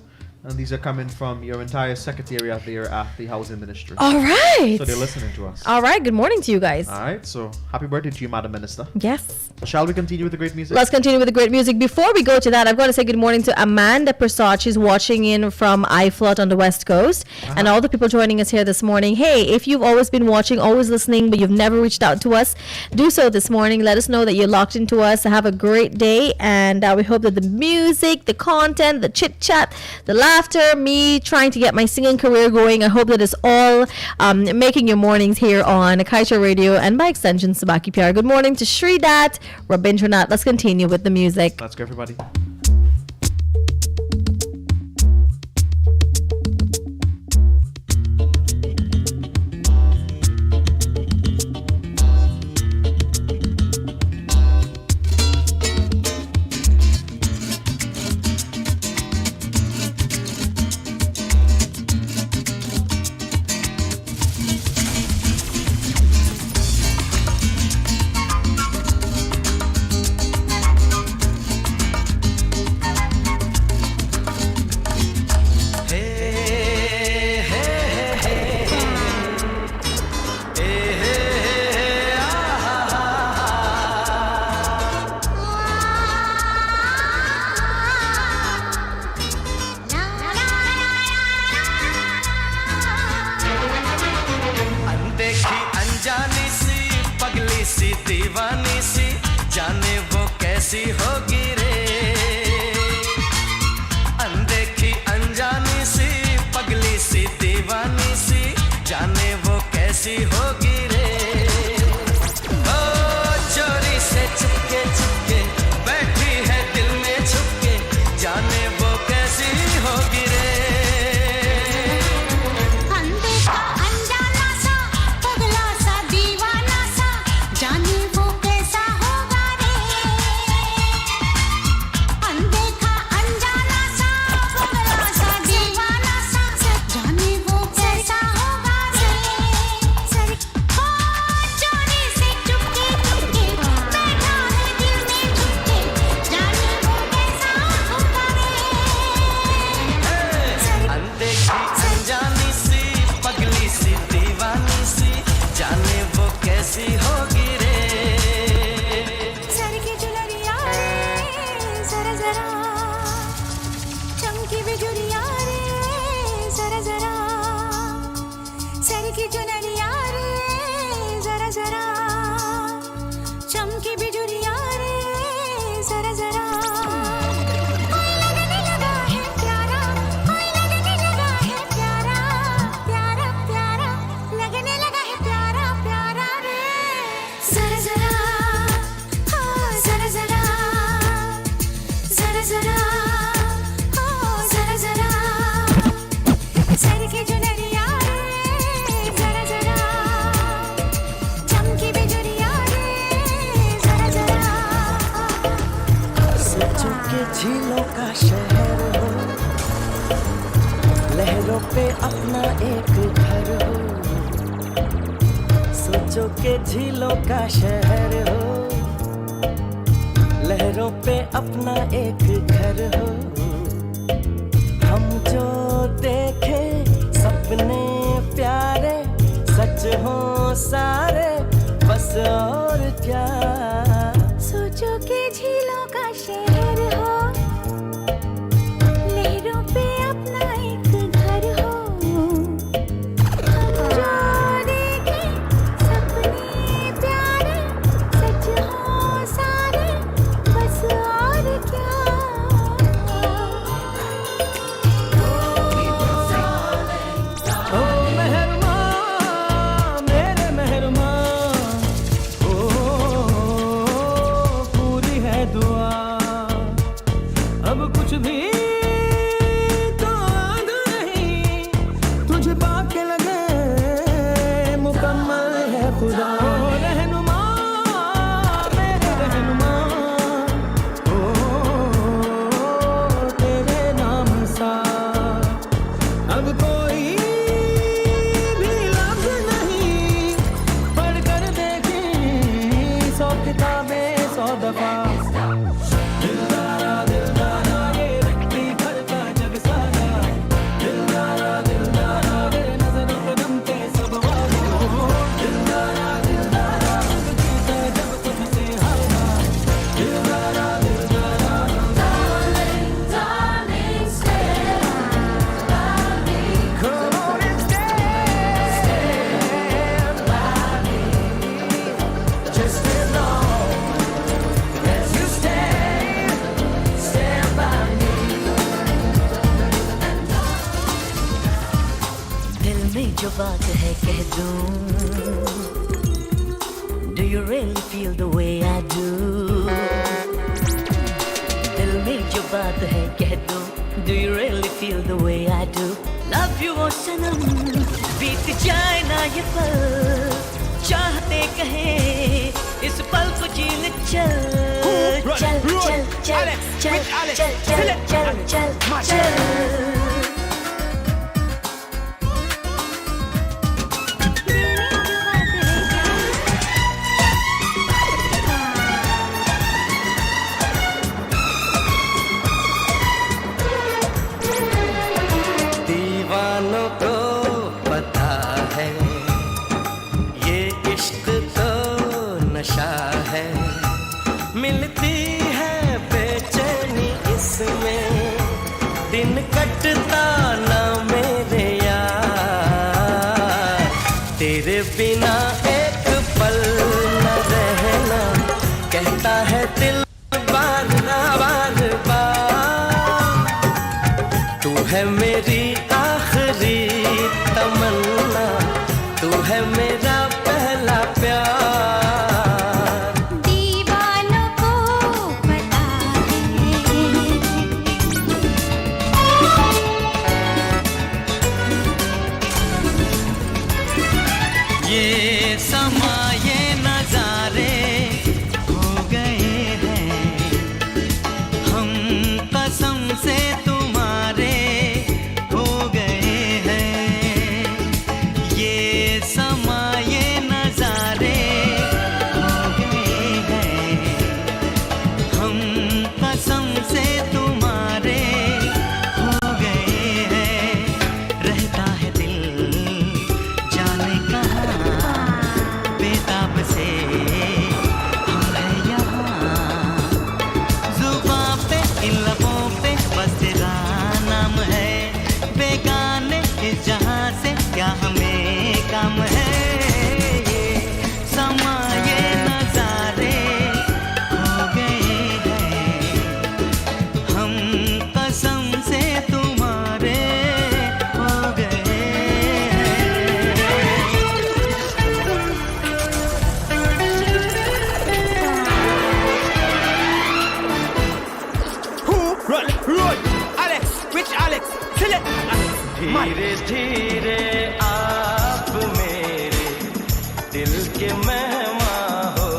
And these are coming from your entire secretariat there at the Housing Ministry. All right. So they're listening to us. All right. Good morning to you guys. All right. So happy birthday to you, Madam Minister. Yes. Shall we continue with the great music? Let's continue with the great music. Before we go to that, I've got to say good morning to Amanda Prasad. She's watching in from iFlot on the West Coast. And all the people joining us here this morning. Hey, if you've always been watching, always listening, but you've never reached out to us, do so this morning. Let us know that you're locked into us. Have a great day. And we hope that the music, the content, the chit-chat, the laughter, me trying to get my singing career going, I hope that it's all making your mornings here on Kaieteur Radio and by extension, Subah Pyar. Good morning to Surida, Rabindranath. Let's continue with the music. Let's go, everybody. दीवानी सी जाने वो कैसी होगी रे अनदेखी अनजानी सी पगली सी दीवानी सी जाने वो कैसी होगी रे ओ चोरी से चुपके चुपके बैठ जरा चमकी बिजुरिया रे जरा जरा सर की चुनरिया रे जरा जरा चमकी बिजुरिया रे जरा जरा कोई लगने लगा है प्यारा कोई लगने लगा है प्यारा प्यारा प्यारा लगने लगा है प्यारा प्यारा रे जरा जरा जरा जरा जरा जरा जरा जरा सर की चुनरिया रे जरा जरा चमकी बिजुरिया रे जरा जरा सोचो के झीलों का शहर हो लहरों पे अपना एक घर हो सोचो के झीलों का शहर हो लहरों पे अपना एक घर हो हम जो देखे सपने प्यारे सच हो सारे बस और क्या सोचो के झीलों का शहर हो लहरों पे अपना एक घर हो हम जो देखे सपने प्यारे सच हो सारे बस और क्या ओ मेहरमा मेरे मेहरमा ओ पूरी है दुआ अब कुछ भी तो आधा नहीं तुझे पाके लगे मुकम्मल है खुदा ओ रहनुमा मेरे रहनुमा ओ तेरे नाम सा अब कोई भी लफ्ज नहीं पढ़ कर देखें 100 किताबें 100 दफा दिलदारा दिलदारा ये रखती घर का जग सारा दिलदारा दिलदारा मेरे नजरों पे दम के सब वादा दिलदारा दिलदारा जीते जब तुझसे हारा दिलदारा दिलदारा Come on and stand by me. Just as long as you stand by me. दिल में जो बात है कह दूं Do you really feel the way I do? दिल में जो बात है कह दूं Do you really feel the way I do? Love you ओ सनम बीत जाए ना ये पल चाहते कहे इस पल को जी ले चल चल चल चल चल चल चल चल चल चल दीवानों को पता है ये इश्क तो नशा है मिलती है बेचैनी इसमें दिन कटता ना मेरे यार तेरे बिना एक पल न रहना कहता है दिल बार बार तू है मेरी आखिरी तमन्ना तू है मेरा पहला प्यार दीवानों को पता ये समा ये नजारे हो गए हैं हम कसम से तुम्हारे हो गए हैं road. Alex, which Alex? Select Alex. धीरे धीरे आप मेरे दिल के मेहमान हो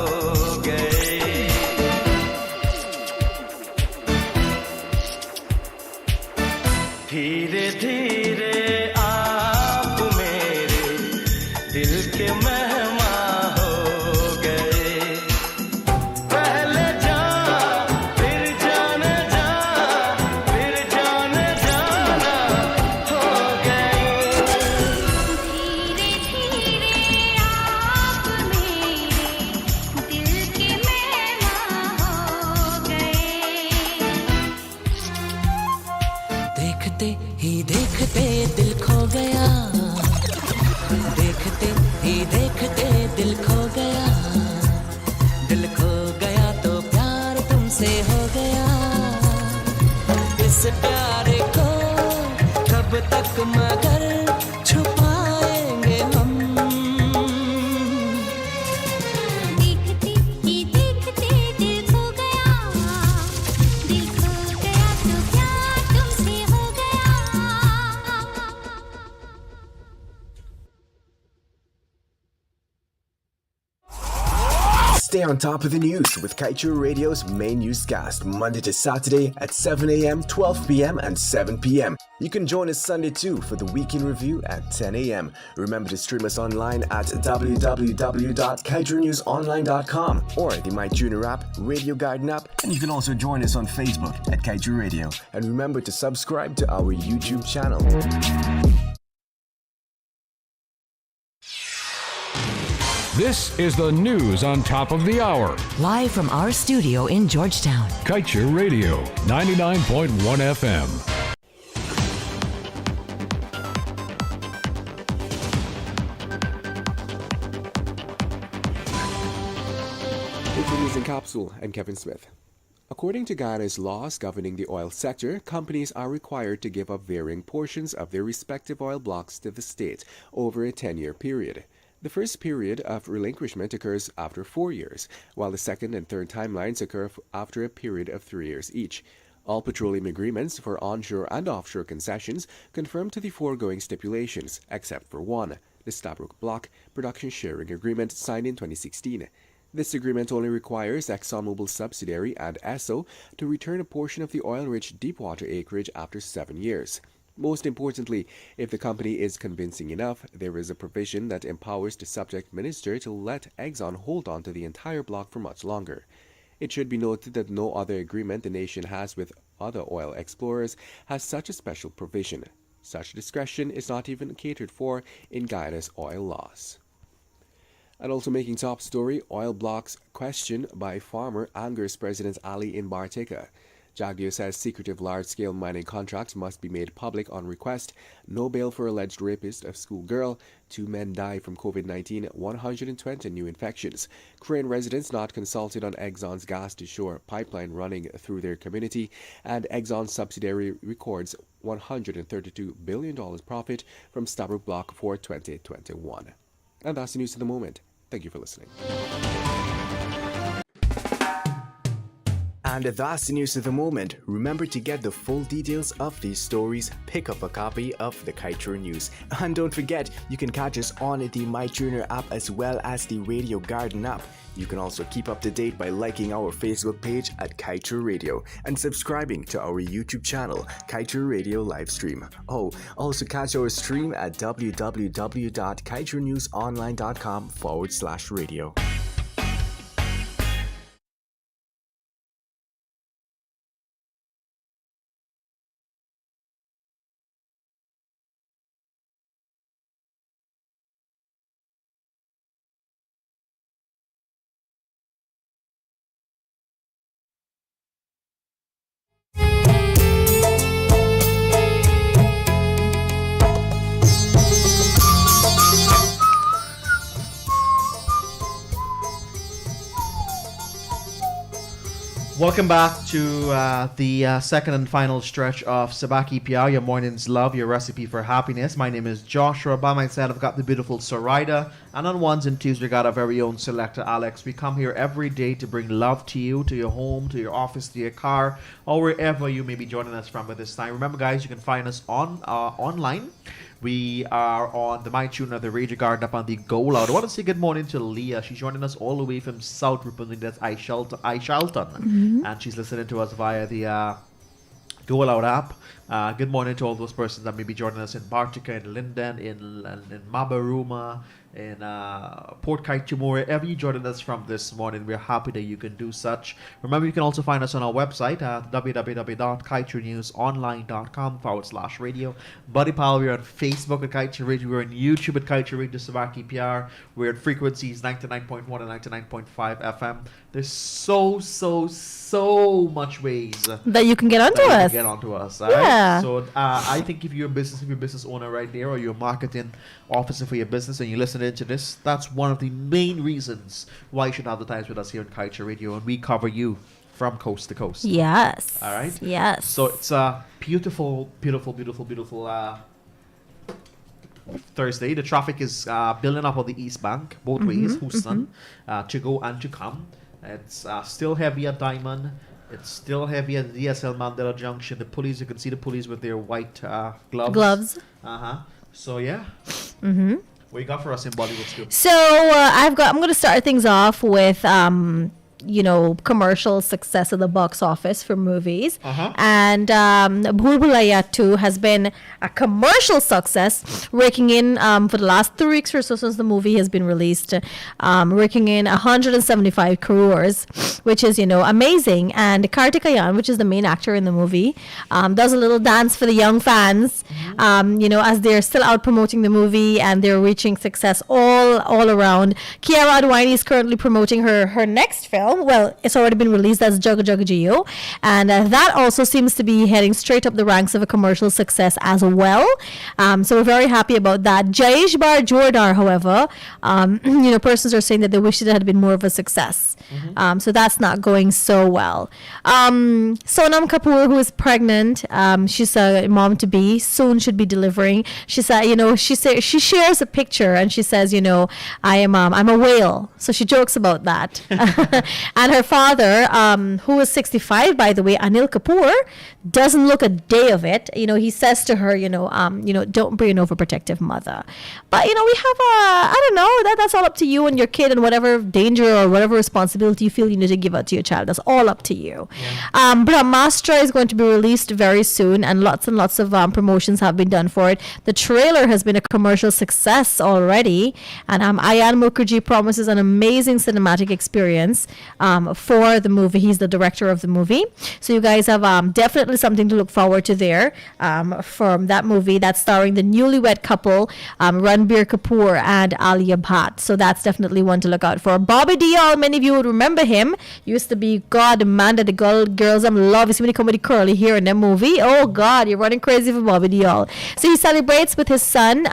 गए धीरे धीरे आप मेरे दिल के मेहमान हो गए पहले जान फिर जाने जा फिर जाने जाना हो गए धीरे धीरे आप मेरे दिल के मेहमान हो गए देखते ही देखते दिल खो गया देखते ही देखते दिल खो गया तो प्यार तुमसे हो गया इस प्यार को कब तक मगर छुपाएंगे हम देखते ही देखते दिल खो गया तो प्यार तुमसे हो गया Stay on top of the news with Kaieteur Radio's main newscast, Monday to Saturday at 7 a.m., 12 p.m., and 7 p.m. You can join us Sunday too for the weekend review at 10 a.m. Remember to stream us online at www.kaieteurnewsonline.com or the MyTuner app, Radio Garden app, and you can also join us on Facebook at Kaieteur Radio. And remember to subscribe to our YouTube channel. This is the news on top of the hour. Live from our studio in Georgetown. Kaieteur Radio, 99.1 FM. It's the news in capsule. I'm Kevin Smith. According to Ghana's laws governing the oil sector, companies are required to give up varying portions of their respective oil blocks to the state over a 10-year period. The first period of relinquishment occurs after 4 years, while the second and third timelines occur after a period of 3 years each. All petroleum agreements for onshore and offshore concessions conform to the foregoing stipulations, except for one, the Stabroek Block Production Sharing Agreement signed in 2016. This agreement only requires ExxonMobil's subsidiary and Esso to return a portion of the oil-rich deepwater acreage after 7 years. Most importantly, if the company is convincing enough, there is a provision that empowers the subject minister to let Exxon hold on to the entire block for much longer. It should be noted that no other agreement the nation has with other oil explorers has such a special provision. Such discretion is not even catered for in Guyana's oil laws. And also making top story, oil blocks questioned by farmer angers President Ali in Barteka. Jagdeo says secretive large-scale mining contracts must be made public on request. No bail for alleged rapist of schoolgirl. 2 men die from COVID-19, 120 new infections. Crane residents not consulted on Exxon's gas-to-shore pipeline running through their community. And Exxon's subsidiary records $132 billion profit from Stabroek Block for 2021. And that's the news of the moment. Thank you for listening. And that's the news of the moment. Remember to get the full details of these stories, pick up a copy of the Kaieteur News. And don't forget, you can catch us on the MyTuner app as well as the Radio Garden app. You can also keep up to date by liking our Facebook page at Kaieteur Radio and subscribing to our YouTube channel, Kaieteur Radio Livestream. Oh, also catch our stream at www.kaieteurnewsonline.com/radio. Welcome back to the second and final stretch of Subah Pyar, your morning's love, your recipe for happiness. My name is Joshua. By my side, I've got the beautiful Surida. And on ones and twos, we got our very own selector, Alex. We come here every day to bring love to you, to your home, to your office, to your car, or wherever you may be joining us from at this time. Remember, guys, you can find us online. We are on the MyTuner, the Radio Garden up on the Go Loud. I want to say good morning to Leah. She's joining us all the way from South Ripon, that's Shelton. And she's listening to us via the Go Loud app. Good morning to all those persons that may be joining us in Bartica, in Linden, in Mabaruma, in Port Kaieteur, wherever you joining us from this morning. We're happy that you can do such. Remember, you can also find us on our website at www.kaiteurenewsonline.com/radio. Buddy Pal, we're on Facebook at Kaieteur Radio. We're on YouTube at Kaieteur Radio Subah Pyar. We're at frequencies 99.1 and 99.5 FM. There's so much ways that you can get onto us. Get onto us. Yeah. Right? So I think if you're a business owner right there, or you're a marketing officer for your business and you're listening to this, that's one of the main reasons why you should advertise with us here on Kaieteur Radio, and we cover you from coast to coast. Yes. All right. Yes. So it's a beautiful Thursday. The traffic is building up on the East Bank, both ways, Houston, to go and to come. It's still heavy at Diamond. It's still heavy at DSL Mandela Junction. The police, you can see the police with their white gloves. So yeah. What you got for us in Bollywood Scoop? So I'm going to start things off with commercial success at the box office for movies. And Bhool Bhulaiyaa 2 has been a commercial success, raking in for the last 3 weeks or so since the movie has been released, raking in 175 crores, which is, amazing. And Kartik Ayan, which is the main actor in the movie, does a little dance for the young fans, as they're still out promoting the movie and they're reaching success all around. Kiara Adwani is currently promoting her next film. Well, it's already been released as Jaga Jaga Jio, and that also seems to be heading straight up the ranks of a commercial success as well. So we're very happy about that. Jayesh Bar Jordar, however, persons are saying that they wish it had been more of a success. So that's not going so well. Sonam Kapoor, who is pregnant, she's a mom to be, soon should be delivering. She said, she shares a picture and she says, I'm a whale. So she jokes about that. And her father, who is 65, by the way, Anil Kapoor, doesn't look a day of it. He says to her, don't be an overprotective mother. But, we have I don't know, that's all up to you and your kid, and whatever danger or whatever responsibility you feel you need to give out to your child. That's all up to you. Brahmastra is going to be released very soon, and lots of promotions have been done for it. The trailer has been a commercial success already, and Ayan Mukherjee promises an amazing cinematic experience for the movie. He's the director of the movie. So you guys have definitely something to look forward to there from that movie that's starring the newlywed couple, Ranbir Kapoor and Alia Bhatt. So that's definitely one to look out for. Bobby Deol, many of you would remember him. Used to be God, Amanda, the girls I'm love. You see when he come with the curly hair in that movie. Oh God, you're running crazy for Bobby Deol. So he celebrates with his son,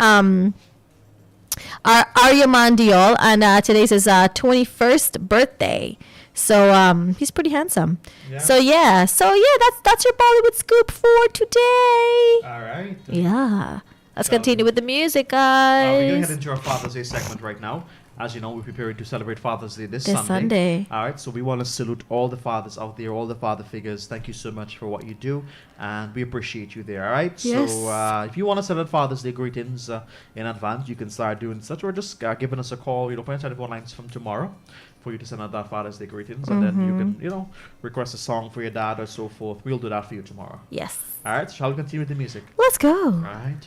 Aryaman Deol, and today's his 21st birthday. So he's pretty handsome. So that's your Bollywood scoop for today. All right. Yeah. Let's continue with the music, guys. We're going to head into our Father's Day segment right now. As you know, we're preparing to celebrate Father's Day this Sunday. All right, so we want to salute all the fathers out there, all the father figures. Thank you so much for what you do, and we appreciate you there, all right? Yes. So if you want to send out Father's Day greetings in advance, you can start doing such, or just giving us a call. Put your telephone lines from tomorrow for you to send out that Father's Day greetings, and then you can, request a song for your dad or so forth. We'll do that for you tomorrow. Yes. All right, shall we continue with the music? Let's go. All right.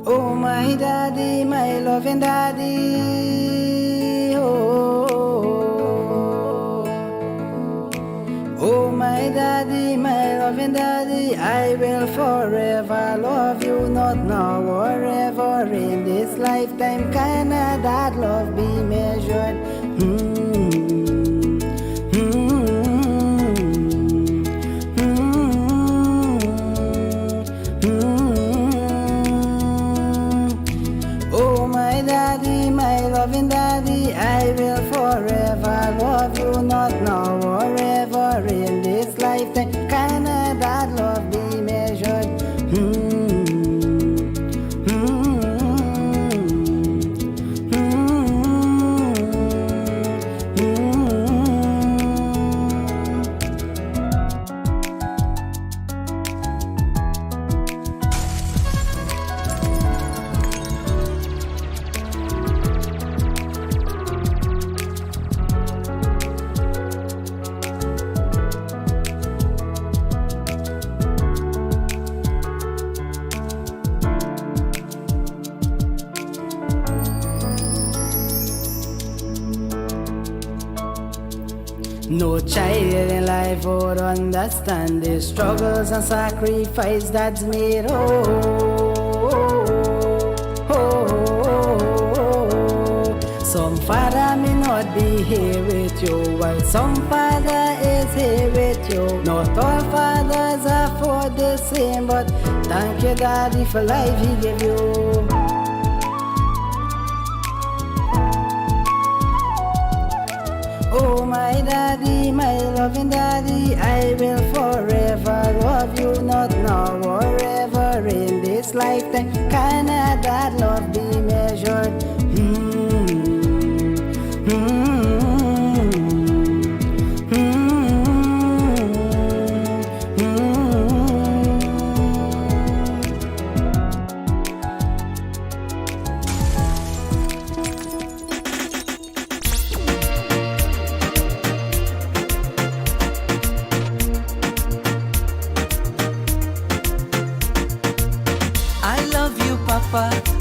Oh, my daddy, my loving daddy. Oh, my daddy, my loving daddy. I will forever love you, not now or ever. In this lifetime, can that love be measured? Oh, my daddy, daddy, I will forever love you, not now or ever in this lifetime. Can that love be measured? No child in life would understand the struggles and sacrifice that's made. Some father may not be here with you, while some father is here with you. Not all fathers afford the same, but thank you, daddy, for life he gave you. Oh my daddy, my loving daddy, I will forever love you, not now or ever in this lifetime. Can that love be measured?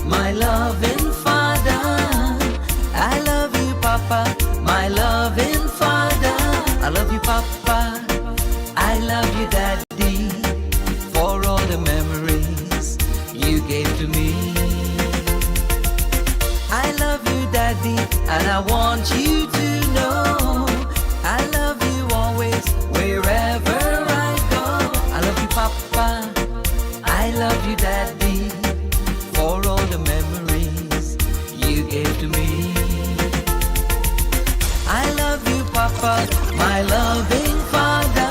My loving father, I love you, Papa, my loving father. I love you, Papa, I love you, Daddy, for all the memories you gave to me. I love you, Daddy, and I want you to know I love you always, wherever I go. I love you, Papa, I love you, Daddy, for all the memories you gave to me. I love you, Papa, my loving father.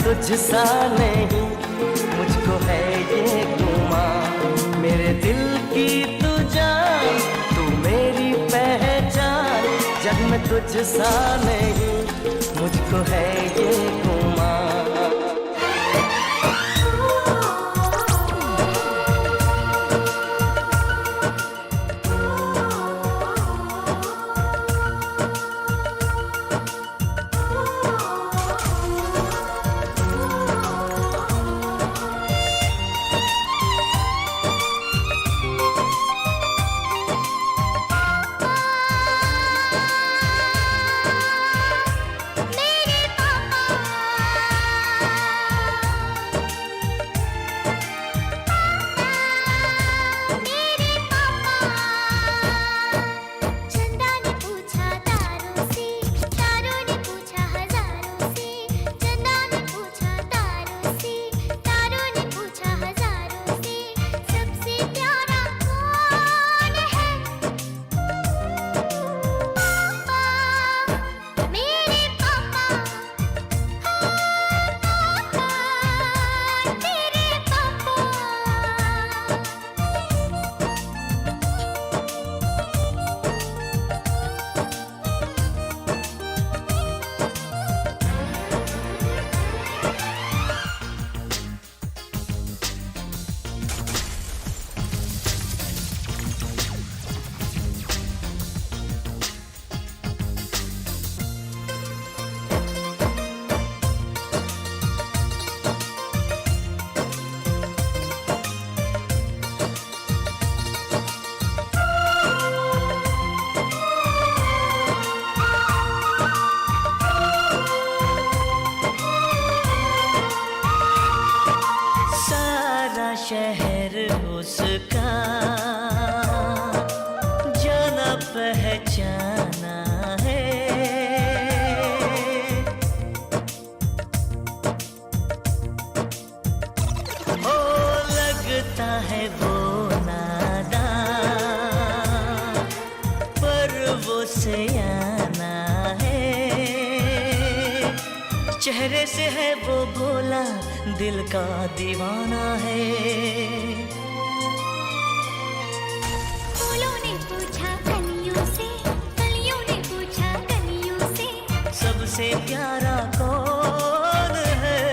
तुझसा नहीं मुझको है ये गुमान, मेरे दिल की तू जान, तू मेरी पहचान। जब मैं तुझसा नहीं मुझको है ये गुमान। मेरे पापा से आना है, चेहरे से है वो भोला, दिल का दीवाना है। फूलों ने पूछा कलियों से, कलियों ने पूछा कलियों से, सबसे प्यारा कौन है?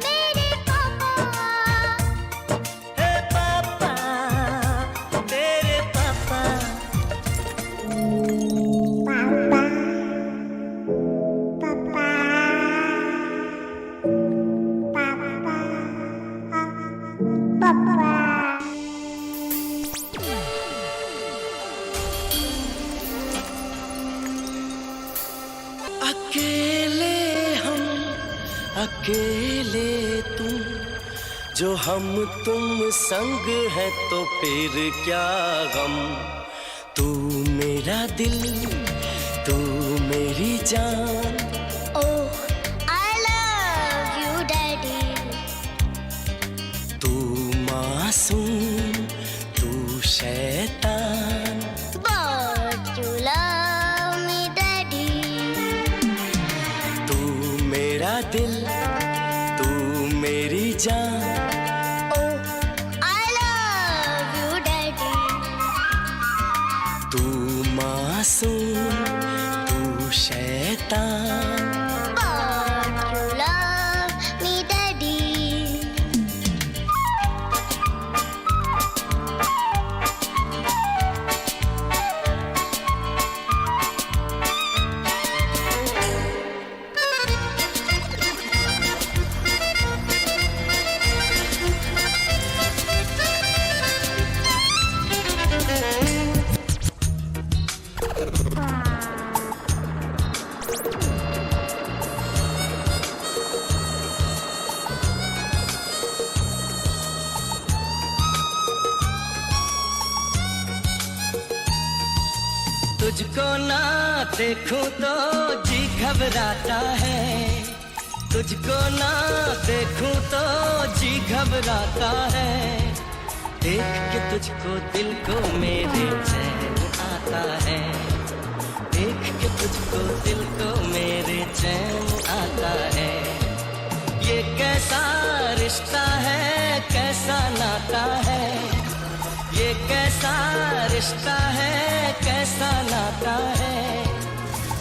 मेरे पापा, हे पापा, तेरे पापा। अकेले हम, अकेले तुम, जो हम तुम संग है तो फिर क्या गम। तू मेरा दिल, तू मेरी जान। oh I love you daddy, तू मासूम, तू शैतान। but you love me daddy, तू मेरा दिल, तू मेरी जान। oh I love you daddy, तू मासूम, तू शैतान। but you love me daddy. तुझको ना देखूं तो जी घबराता है, तुझको ना देखूं तो जी घबराता है। देख के तुझको दिल को मेरे चैन आता है, देख के तुझको दिल को मेरे चैन आता है। ये कैसा रिश्ता है, कैसा नाता है, ये कैसा रिश्ता है, कैसा नाता है।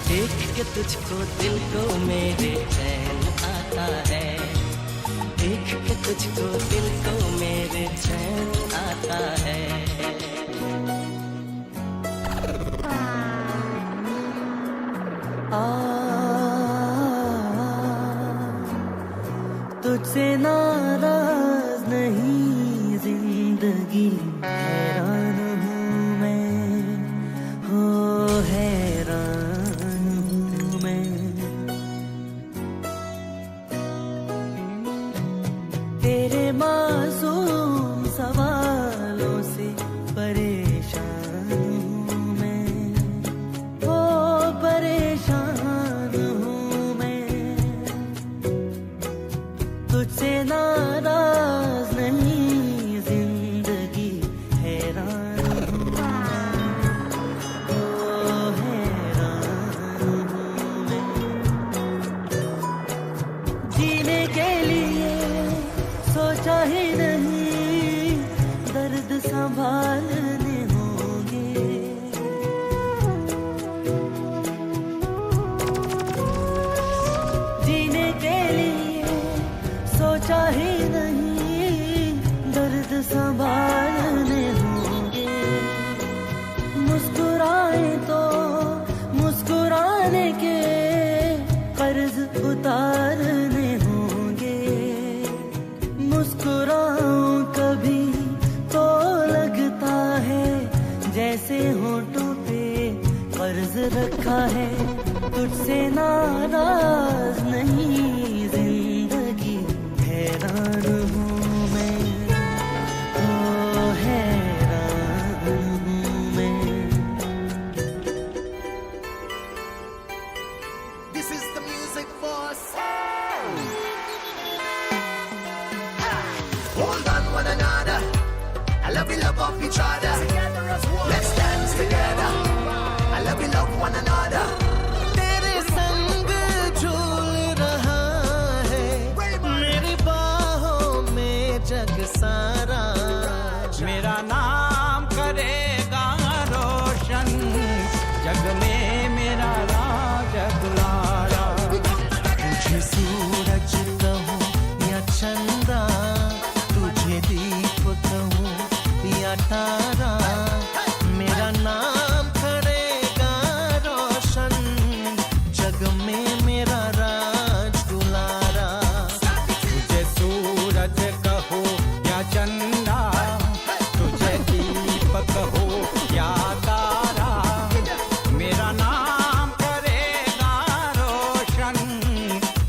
देख के तुझको दिल को मेरे चैन आता है, देख के तुझको दिल को मेरे चैन आता है। तुझसे नाराज नहीं जिंदगी, हैरान हूँ मैं, हो हैरान हूँ मैं। तेरे मासूम सवालों से परेशान हूँ मैं, हो परेशान हूँ मैं। तुझसे नाराज नहीं जिंदगी, हैरान हूँ मैं, ओ हैरान हूँ मैं। जीने के लिए सोचा ही नहीं, दर्द संभालने होंगे। जीने के लिए सोचा ही नहीं, दर्द संभालने होंगे। मुस्कुराए तो मुस्कुराने के कर्ज उतारने होंगे। मुस्कुराऊं कभी तो लगता है जैसे होठों पे कर्ज रखा है। तुझसे नाराज नहीं जिंदगी, हैरान हूँ मैं, ओ हैरान हूँ मैं। This is the music force. Hold on one another, I love you, love of each other. Let's dance together. I love we love one another. तेरे संग झूल रहा है मेरी बाहों में जग सारा. मेरा नाम करेगा रोशन जग में मेरा राज दुलारा. तुझे सूरज कहूँ या चंदा, तुझे दीप कहूँ या तारा, मेरा नाम करेगा रोशन जग में मेरा राज दुलारा. तुझे सूरज कहो या चंदा, तुझे दीप कहो या तारा, मेरा नाम करेगा रोशन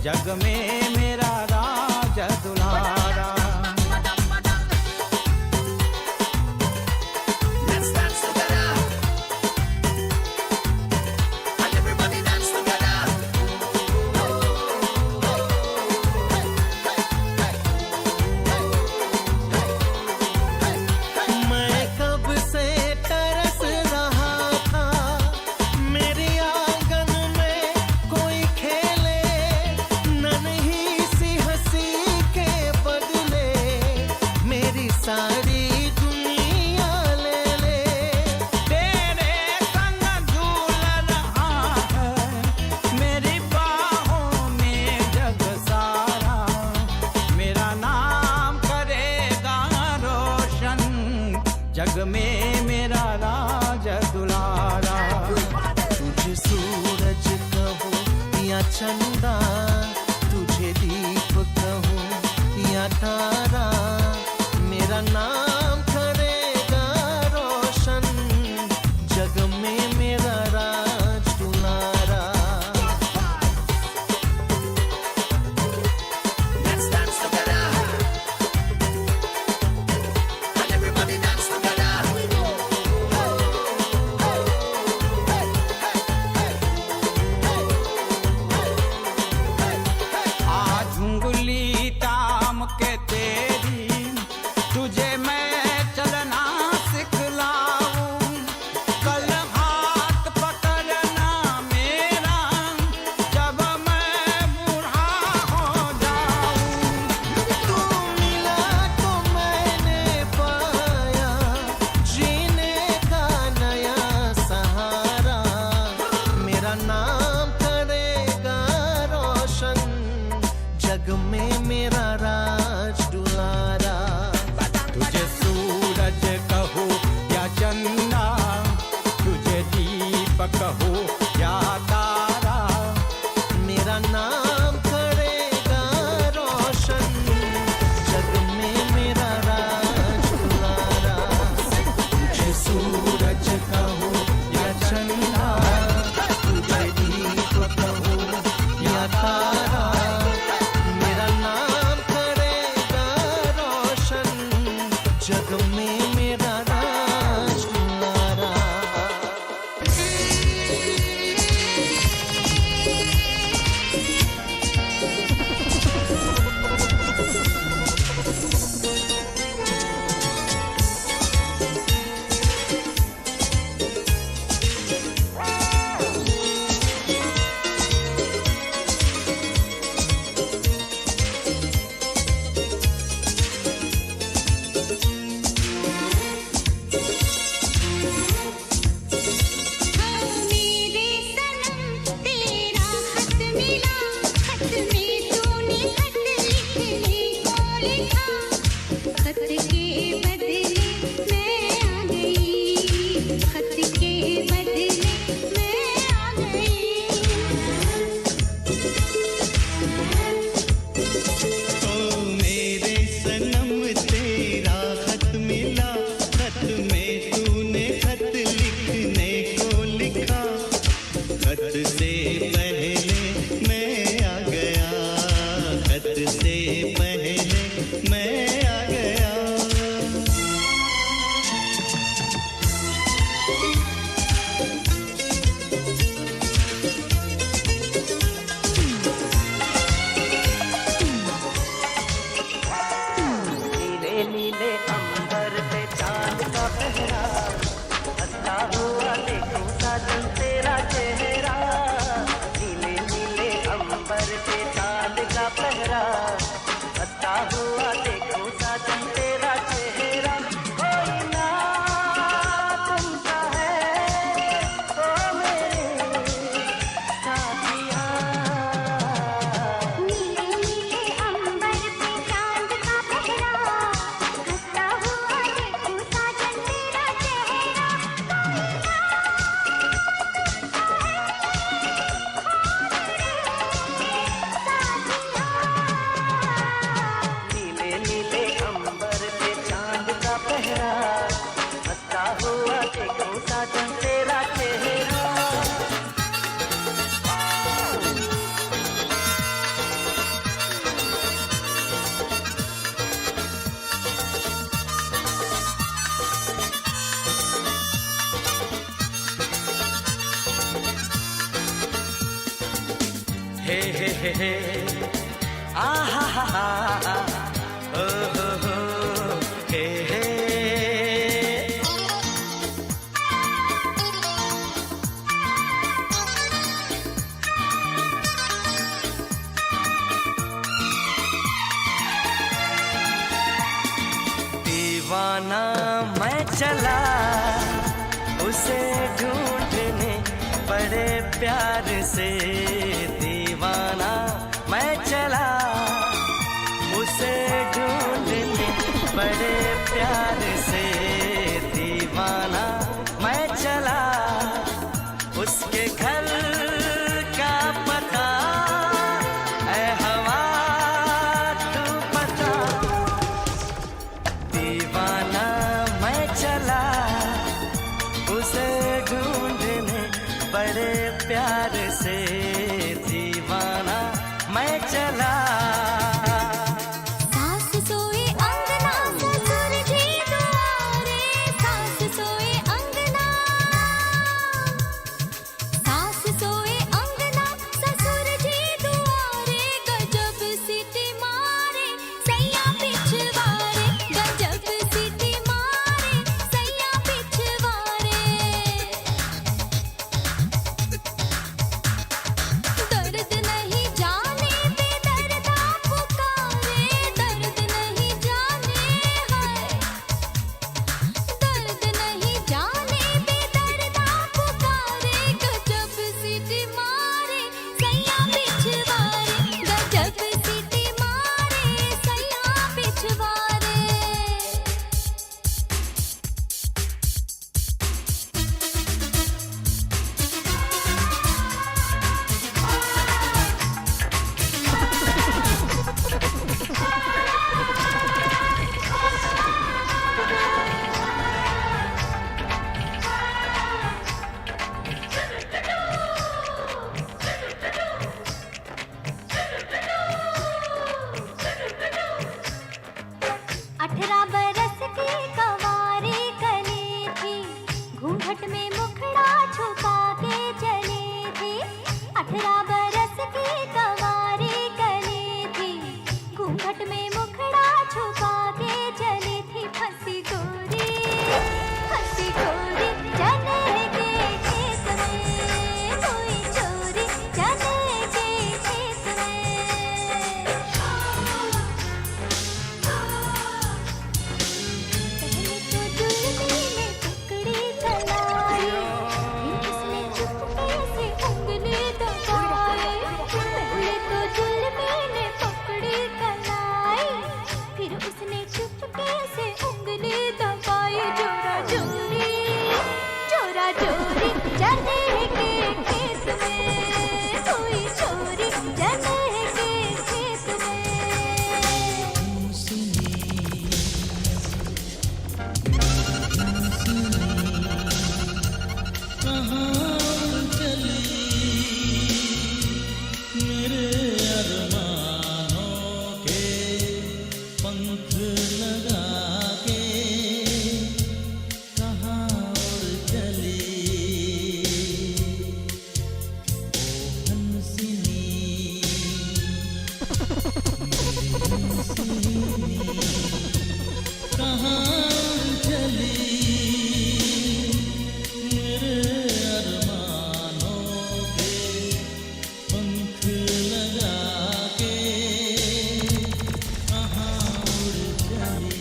जग में मेरा राज दुलारा. Let's dance together. And everybody dance together. मैं कब से तरस रहा था मेरे आंगन में कोई खेले, नन्ही सी हंसी के बदले मेरी सारी दुनिया ले ले. तेरे संग झूल रहा है मेरी बाहों में जग सारा, मेरा नाम करेगा रोशन जग में मेरा राज दुलारा. तुझे सूरज कहो या चंदा, तुझे दीप कहो या तारा, मेरा नाम करेगा रोशन जग में मेरा राज दुलारा. Let's dance together. And everybody dance together. आज उंगली ताम के तेरी तुझे मैं चलना सिखलाऊं, कल हाथ पकड़ना मेरा जब मैं बूढ़ा हो जाऊं. तू मिला तो मैंने पाया जीने का नया सहारा, मेरा नाम करेगा रोशन जग में मेरा राज दुलारा. तुझे सूरज कहो या चंदा, तुझे दीप कहो या तारा, मेरा नाम करेगा रोशन जग में मेरा राज दुलारा. तुझे सूरज कहो या चंदा, तुझे दीप कहो या तारा, मेरा नाम करेगा रोशन जग में मेरा राज दुलारा. हे आहा हा हा ओ हो हे हे दीवाना मैं चला उसे ढूंढने बड़े प्यार से दीवाना मैं चला उसे ढूंढने बड़े प्यार से दीवाना मैं चला उसके घर का पता ऐ हवा तू पता दीवाना मैं चला उसे ढूंढने बड़े प्यार से दीवाना मैं चला सास सोए अंगना ससुर जी दुआरे सास सोए अंगना सास सोए अंगना ससुर जी दुआरे गजब सीटी मारे सैया पिछवारे गजब सीटी मारे सैया पिछवारे दर्द नहीं जाने बेदर्दा पुकारे दर्द नहीं जाने हाय दर्द नहीं जाने बेदर्दा पुकारे गजब सीटी मारे सैया पिछवारे गजब सीटी मारे सैया पिछवारे अठारह बरस की कवारी कली थी घूंघट में मुखड़ा छुपा के चली थी 18 बरस की कवारी कली थी घूंघट में मुखड़ा छुपा के चली थी फंसी गोरी चने के खेत में कोई चोरी चने के खेत में पहले तो जुल्मी ने पकड़ी कलाई फिर उसने चुपके से उंगली दबाई पहले तो जुल्मी ने पकड़ी कलाई फिर उसने चुपके से उंगली दबाई जोरा जोरी चने के खेत में कोई चोरी चने के खेत में पंख लगा के कहाँ उड़ चली ओ हंसिनी कहाँ उड़ चली मेरे अरमानों के पंख लगा के कहाँ उड़ चली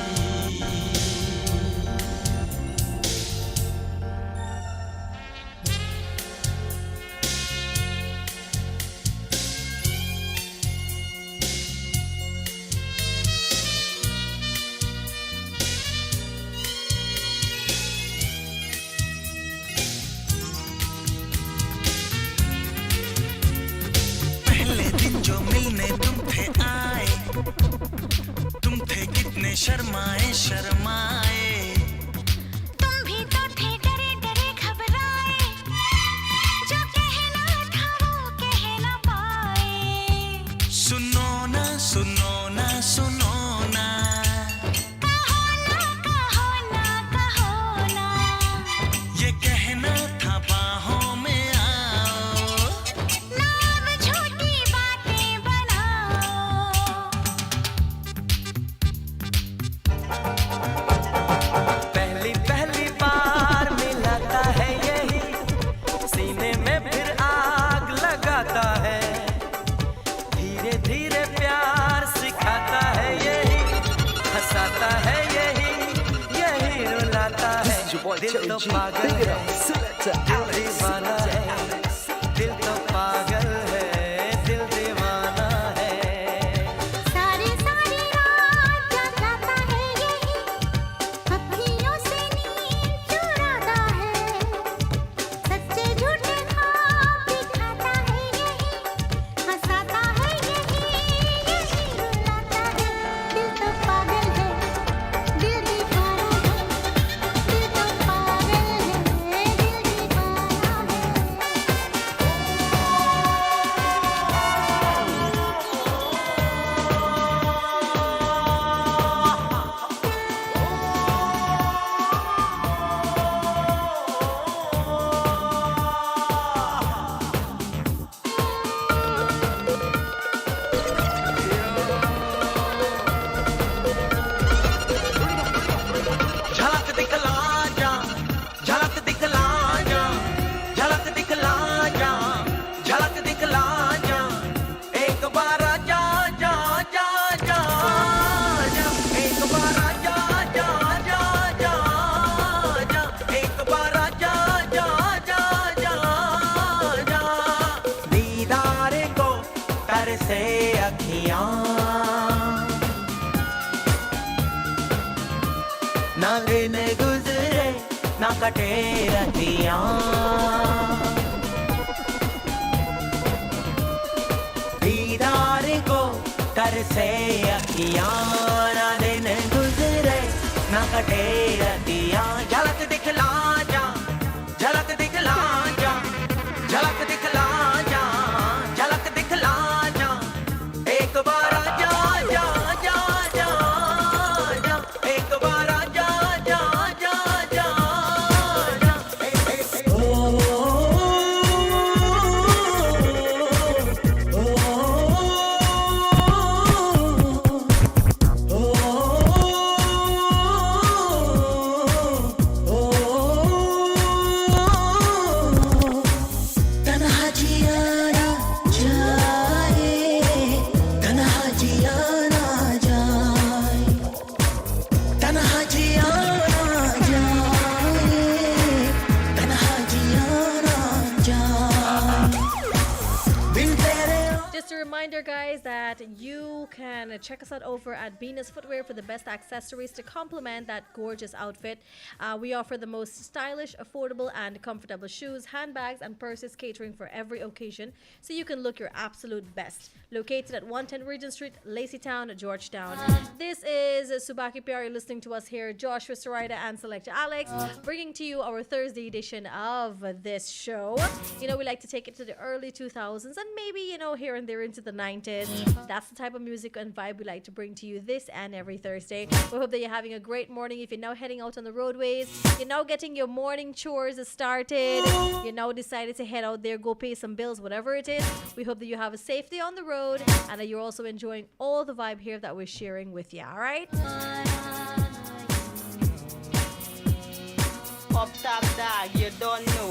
पहले दिन जो मिलने तुम थे आए तुम थे कितने शर्माए शर्माए तुम भी तो थे डरे डरे घबराए जो कहना था वो कह ना पाए सुनो ना सुनो ना सुनो ना कहो ना कहो ना कहो ना ये कहना था बाहों में आओ नाम झूठी बातें It's your boy Terry G. Pick it up. Selector Alex. दिल तो पागल है दिल दीवाना है सारी सारी रात जगाता है यही अखियों से नींद चुराता है सच्चे झूठे ख्वाब दिखाता है यही हंसाता है यही रुलाता है दिल तो पागल है दिल दीवाना है दिल तो पागल है दिल दीवाना है झलक दिखला जा झलक दिखला जा झलक दिखला जा झलक दिखला जा एक बार जा जा जा जा जा एक बार जा जा जा जा जा एक बार जा जा जा जा जा दीदार को कर से अखियां ना दिन गुजरे ना कटे रतियां दीदार को कर से अखियां ना दिन गुजरे ना कटे रतियां झलक दिखला जा झलक दिखला जा झलक दिखला जा झलक दिखला जा एक बार जा जा जा जा जा एक बार जा जा जा जा तन्हा जिया ना जाए तन्हा जिया ना जाए तन्हा जिया ना जाए तन्हा जिया ना जाए बिन तेरे Just a reminder, guys, that you can check us out over at Venus Footwear for the best accessories to complement that gorgeous outfit. We offer the most stylish, affordable, and comfortable shoes, handbags, and purses catering for every occasion, so you can look your absolute best. Located at 110 Regent Street, Laceytown, Georgetown. This is Subah Pyar. You're listening to us here, Joshua, Surida, and Selector Alex, bringing to you our Thursday edition of this show. You know, we like to take it to the early 2000s and maybe, you know, here and there into the 90s. That's the type of music and vibe we like to bring to you this and every Thursday. We hope that you're having a great morning. If you're now heading out on the roadways, you're now getting your morning chores started, you're now decided to head out there, go pay some bills, whatever it is. We hope that you have a safe day on the road and that you're also enjoying all the vibe here that we're sharing with you, all right? Up top dog, you don't know.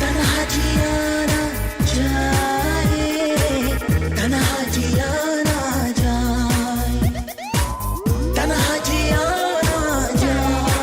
तन्हा जिया ना जाए तन्हा जिया ना जाए तन्हा जिया ना जाए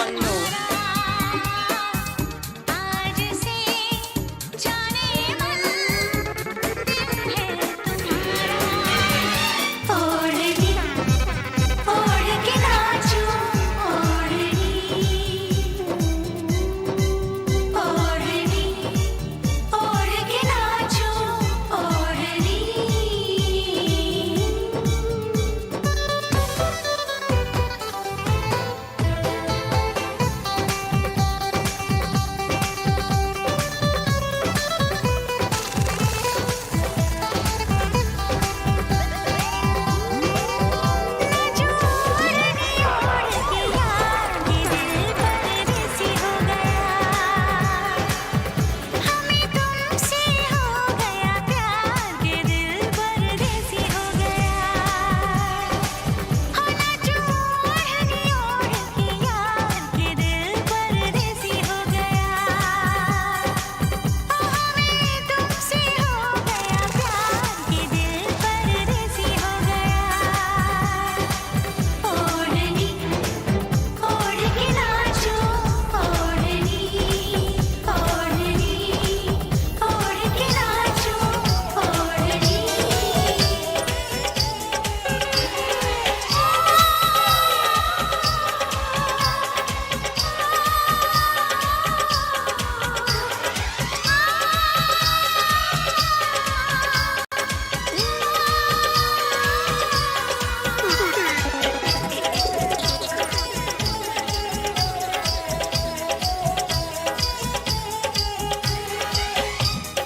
don't know. आज से जाने मन दिल है तुम्हारा ओढ़नी ओढ़ के नाचो ओढ़नी ओढ़नी ओढ़ के नाचो ओढ़नी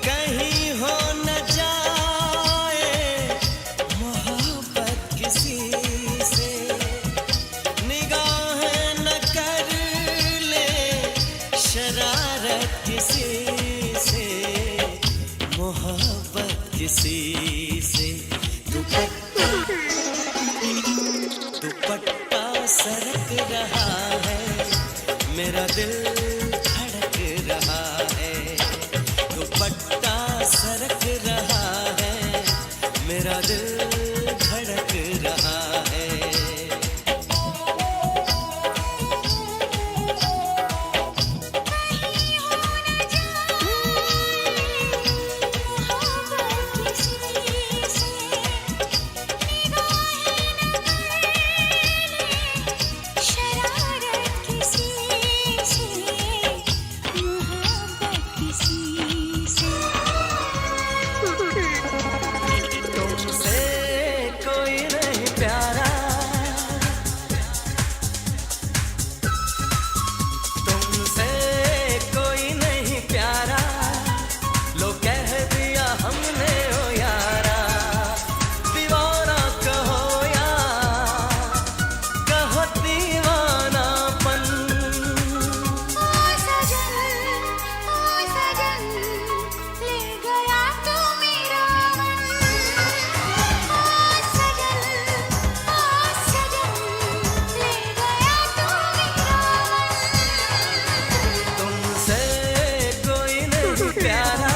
कहीं हो न जाए मोहब्बत किसी से निगाहें न कर ले शरारत किसी से मोहब्बत किसी से दुपट्टा सरक रहा है मेरा दिल धड़क रहा है दुपट्टा सरक रहा है मेरा दिल धड़क रहा है तुमसे कोई नहीं प्यारा तुमसे कोई नहीं प्यारा लो कह दिया हमने ओ यारा दीवाना कहो या कहो दीवानापन सजन ले गया तू मेरा सजन ले गया तू तुमसे कोई नहीं प्यारा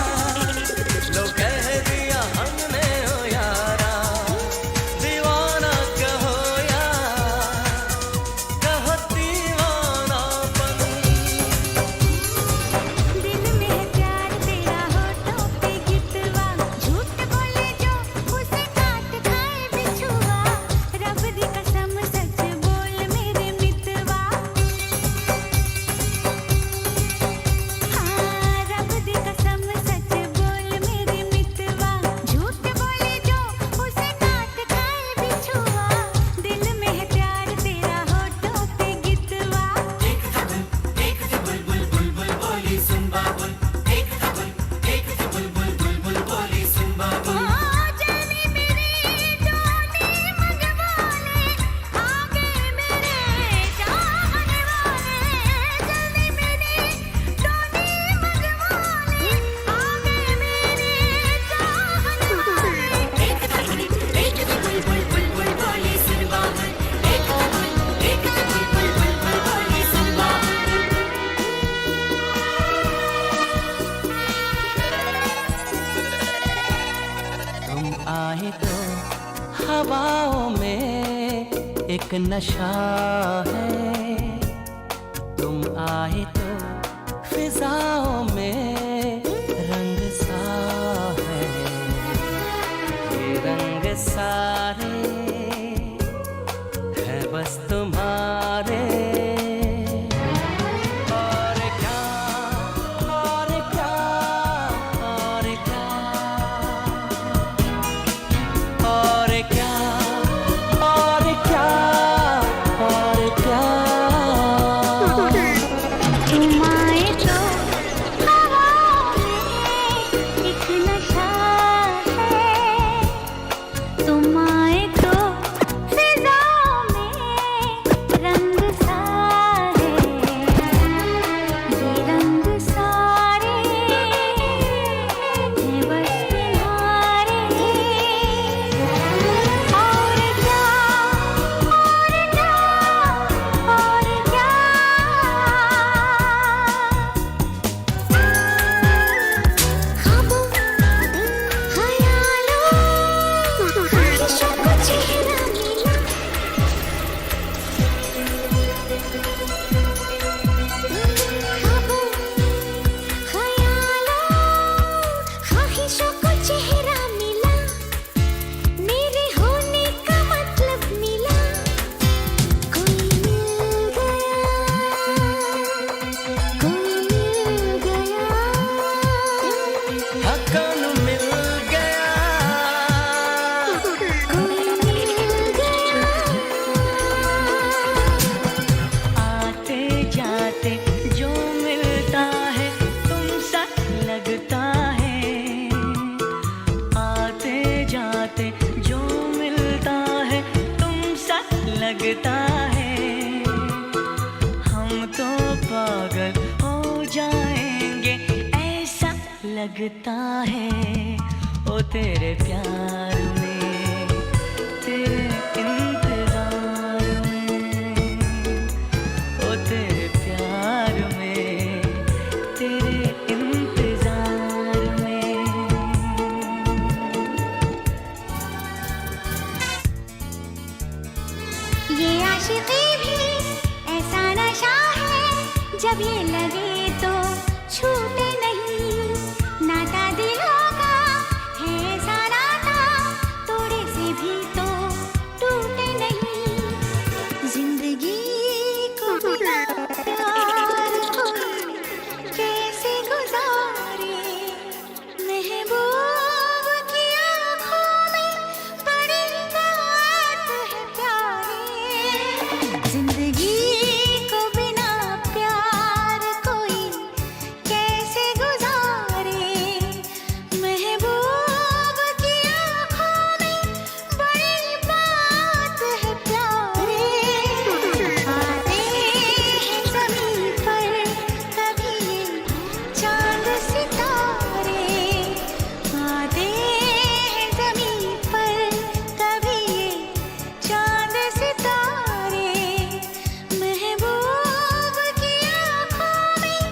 लो कह दिया हमने ओ यारा दीवाना कहो या कहो दीवानापन दिल में प्यार तेरा होठों पे गितवा झूठ बोले जो उसे काट खाए बिछुआ रब दी कसम सच बोल मेरे मितवा हाँ रब दी कसम सच बोल मेरे मितवा झूठ बोले जो उसे काट खाए बिछुआ दिल में है प्यार तेरा होठों पे गितवा जाने मेरे जाने मंगवाले आगे मेरे चाहने वाले जाने मेरे जाने मंगवाले आगे मेरे चाहने वाले एक बुलबुल बोली सुन बाबुल एक बुलबुल बोली सुन बाबुल तुम आए तो हवाओं में एक नशा है आए तो फिजाओं में रंग सा है, ये रंग सारे है बस तुम्हारे। और क्या और क्या और क्या और क्या और क्या और क्या। तुम आए तो हवाओं में एक नशा है, तुम आए तो फिजाओं में रंग सा है, ये रंग सारे हैं बस तुम्हारे। और क्या और क्या और क्या। ख्वाबों ख्यालों ख्वाहिशों को चेहरा मिला, ख्वाबों ख्यालों ख्वाहिशों को चेहरा मिला, मेरे होने का मतलब मिला। कोई मिल गया, कोई मिल गया, हाँ कौन मिल गया। कोई मिल गया। आते जाते जो मिलता है तुमसा लगता है, आते जाते जो मिलता है तुमसा लगता है। हम तो पागल हो जाएंगे ऐसा लगता है। ओ तेरे प्यार में तेरे इंतजार में, ओ तेरे प्यार में तेरे इंतजार में। ये आशिकी भी ऐसा नशा है, जब ये लगे तो छूटे नहीं। नाता दिलों का है ऐसा नाता, तोड़े से भी तो टूटे नहीं। जिंदगी को बिना प्यार कोई कैसे गुजारे, महबूब की आँखों में बड़ी बात है प्यारे। जिंदगी को बिना प्यार कोई कैसे गुजारे, महबूब की आँखों में बड़ी बात है प्यारे। आते हैं ज़मीं पर कभी ये चांद सितारे, आते हैं ज़मीं पर कभी ये चांद सितारे, महबूब की आँखों में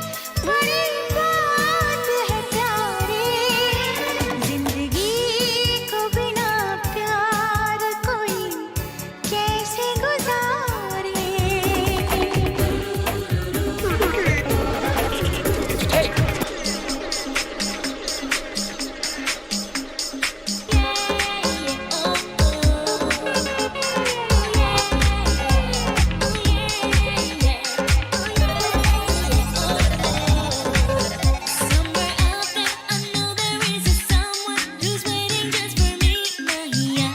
बड़ी बात है प्यारे। जिंदगी को बिना प्यार कोई कैसे गुजारे। Somewhere out there I know there is someone who's waiting just for me, Mahiya.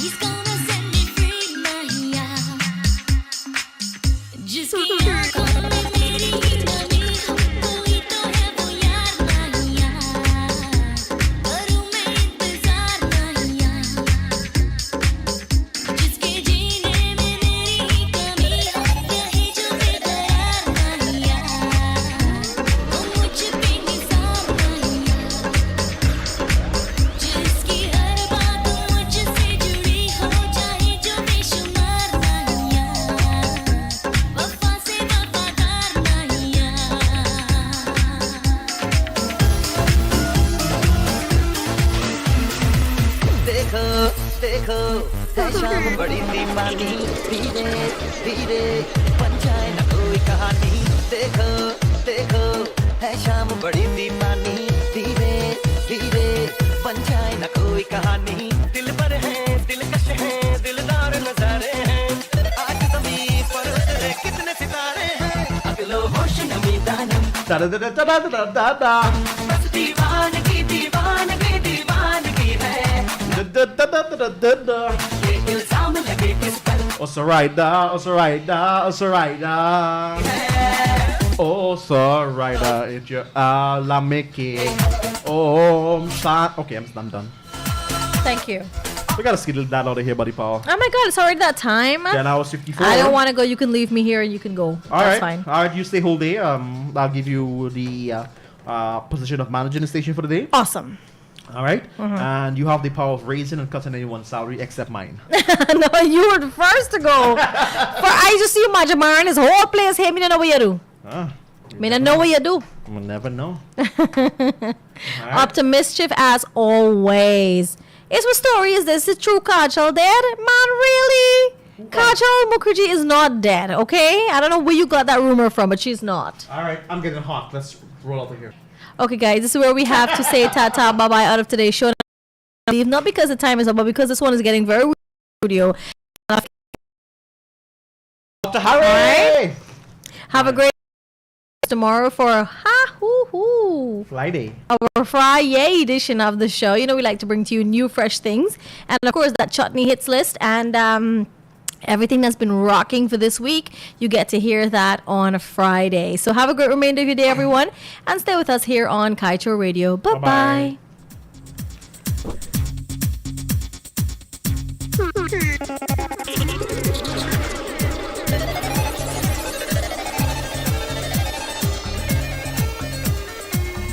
He's gonna set me free, Mahiya. जिसकी आँखों में मेरी नमी हो, कोई तो है वो यार, Mahiya. करूँ मैं इंतजार, Mahiya. जिसके जीने में मेरी कमी हो, यही जो बेकरार, Mahiya. वो मुझ पे निसार, Mahiya. जिसकी हर बात मुझसे जुड़ी हो, चाहे जो बेशुमार, Mahiya. वफा से वफादार, Mahiya. देखो देखो है शाम बड़ी दीवानी, धीरे धीरे बन जाए ना कोई कहा Da da da da da da da da. बस दीवानगी दीवानगी दीवानगी है Da da da da da da da. ये इल्जाम लगे किस पर Oh, Surida, oh, Surida, oh, Surida. Oh, Surida, it's your Alamiki. Oh, okay, I'm done. Thank you. We gotta skittle that out of here, buddy, Paul. Oh my god, it's already that time. 10 hours 54. I don't want to go. You can leave me here and you can go. All That's right, fine. all right. You stay whole day. I'll give you the position of managing the station for the day. Awesome. All right? And you have the power of raising and cutting anyone's salary except mine. No, you were the first to go. For I just see you, Majamar, and his whole place. Hey, me don't know what you do. Me don't know what you do. We'll never know. Up to mischief as always. Is what story is this? Is true Kajal dead? Man, really? Kajal Mukherjee is not dead, okay? I don't know where you got that rumor from, but she's not. All right, I'm getting hot. Let's roll out of here. Okay, guys, this is where we have to say tata, bye-bye out of today's show. Leave, not because the time is up, but because this one is getting very studio. Dr. Harry! Have a great tomorrow for Friday. Our Friday edition of the show. You know, we like to bring to you new, fresh things. And, of course, that chutney hits list and everything that's been rocking for this week, you get to hear that on a Friday. So have a great remainder of your day, everyone. And stay with us here on Kaieteur Radio. Bye-bye.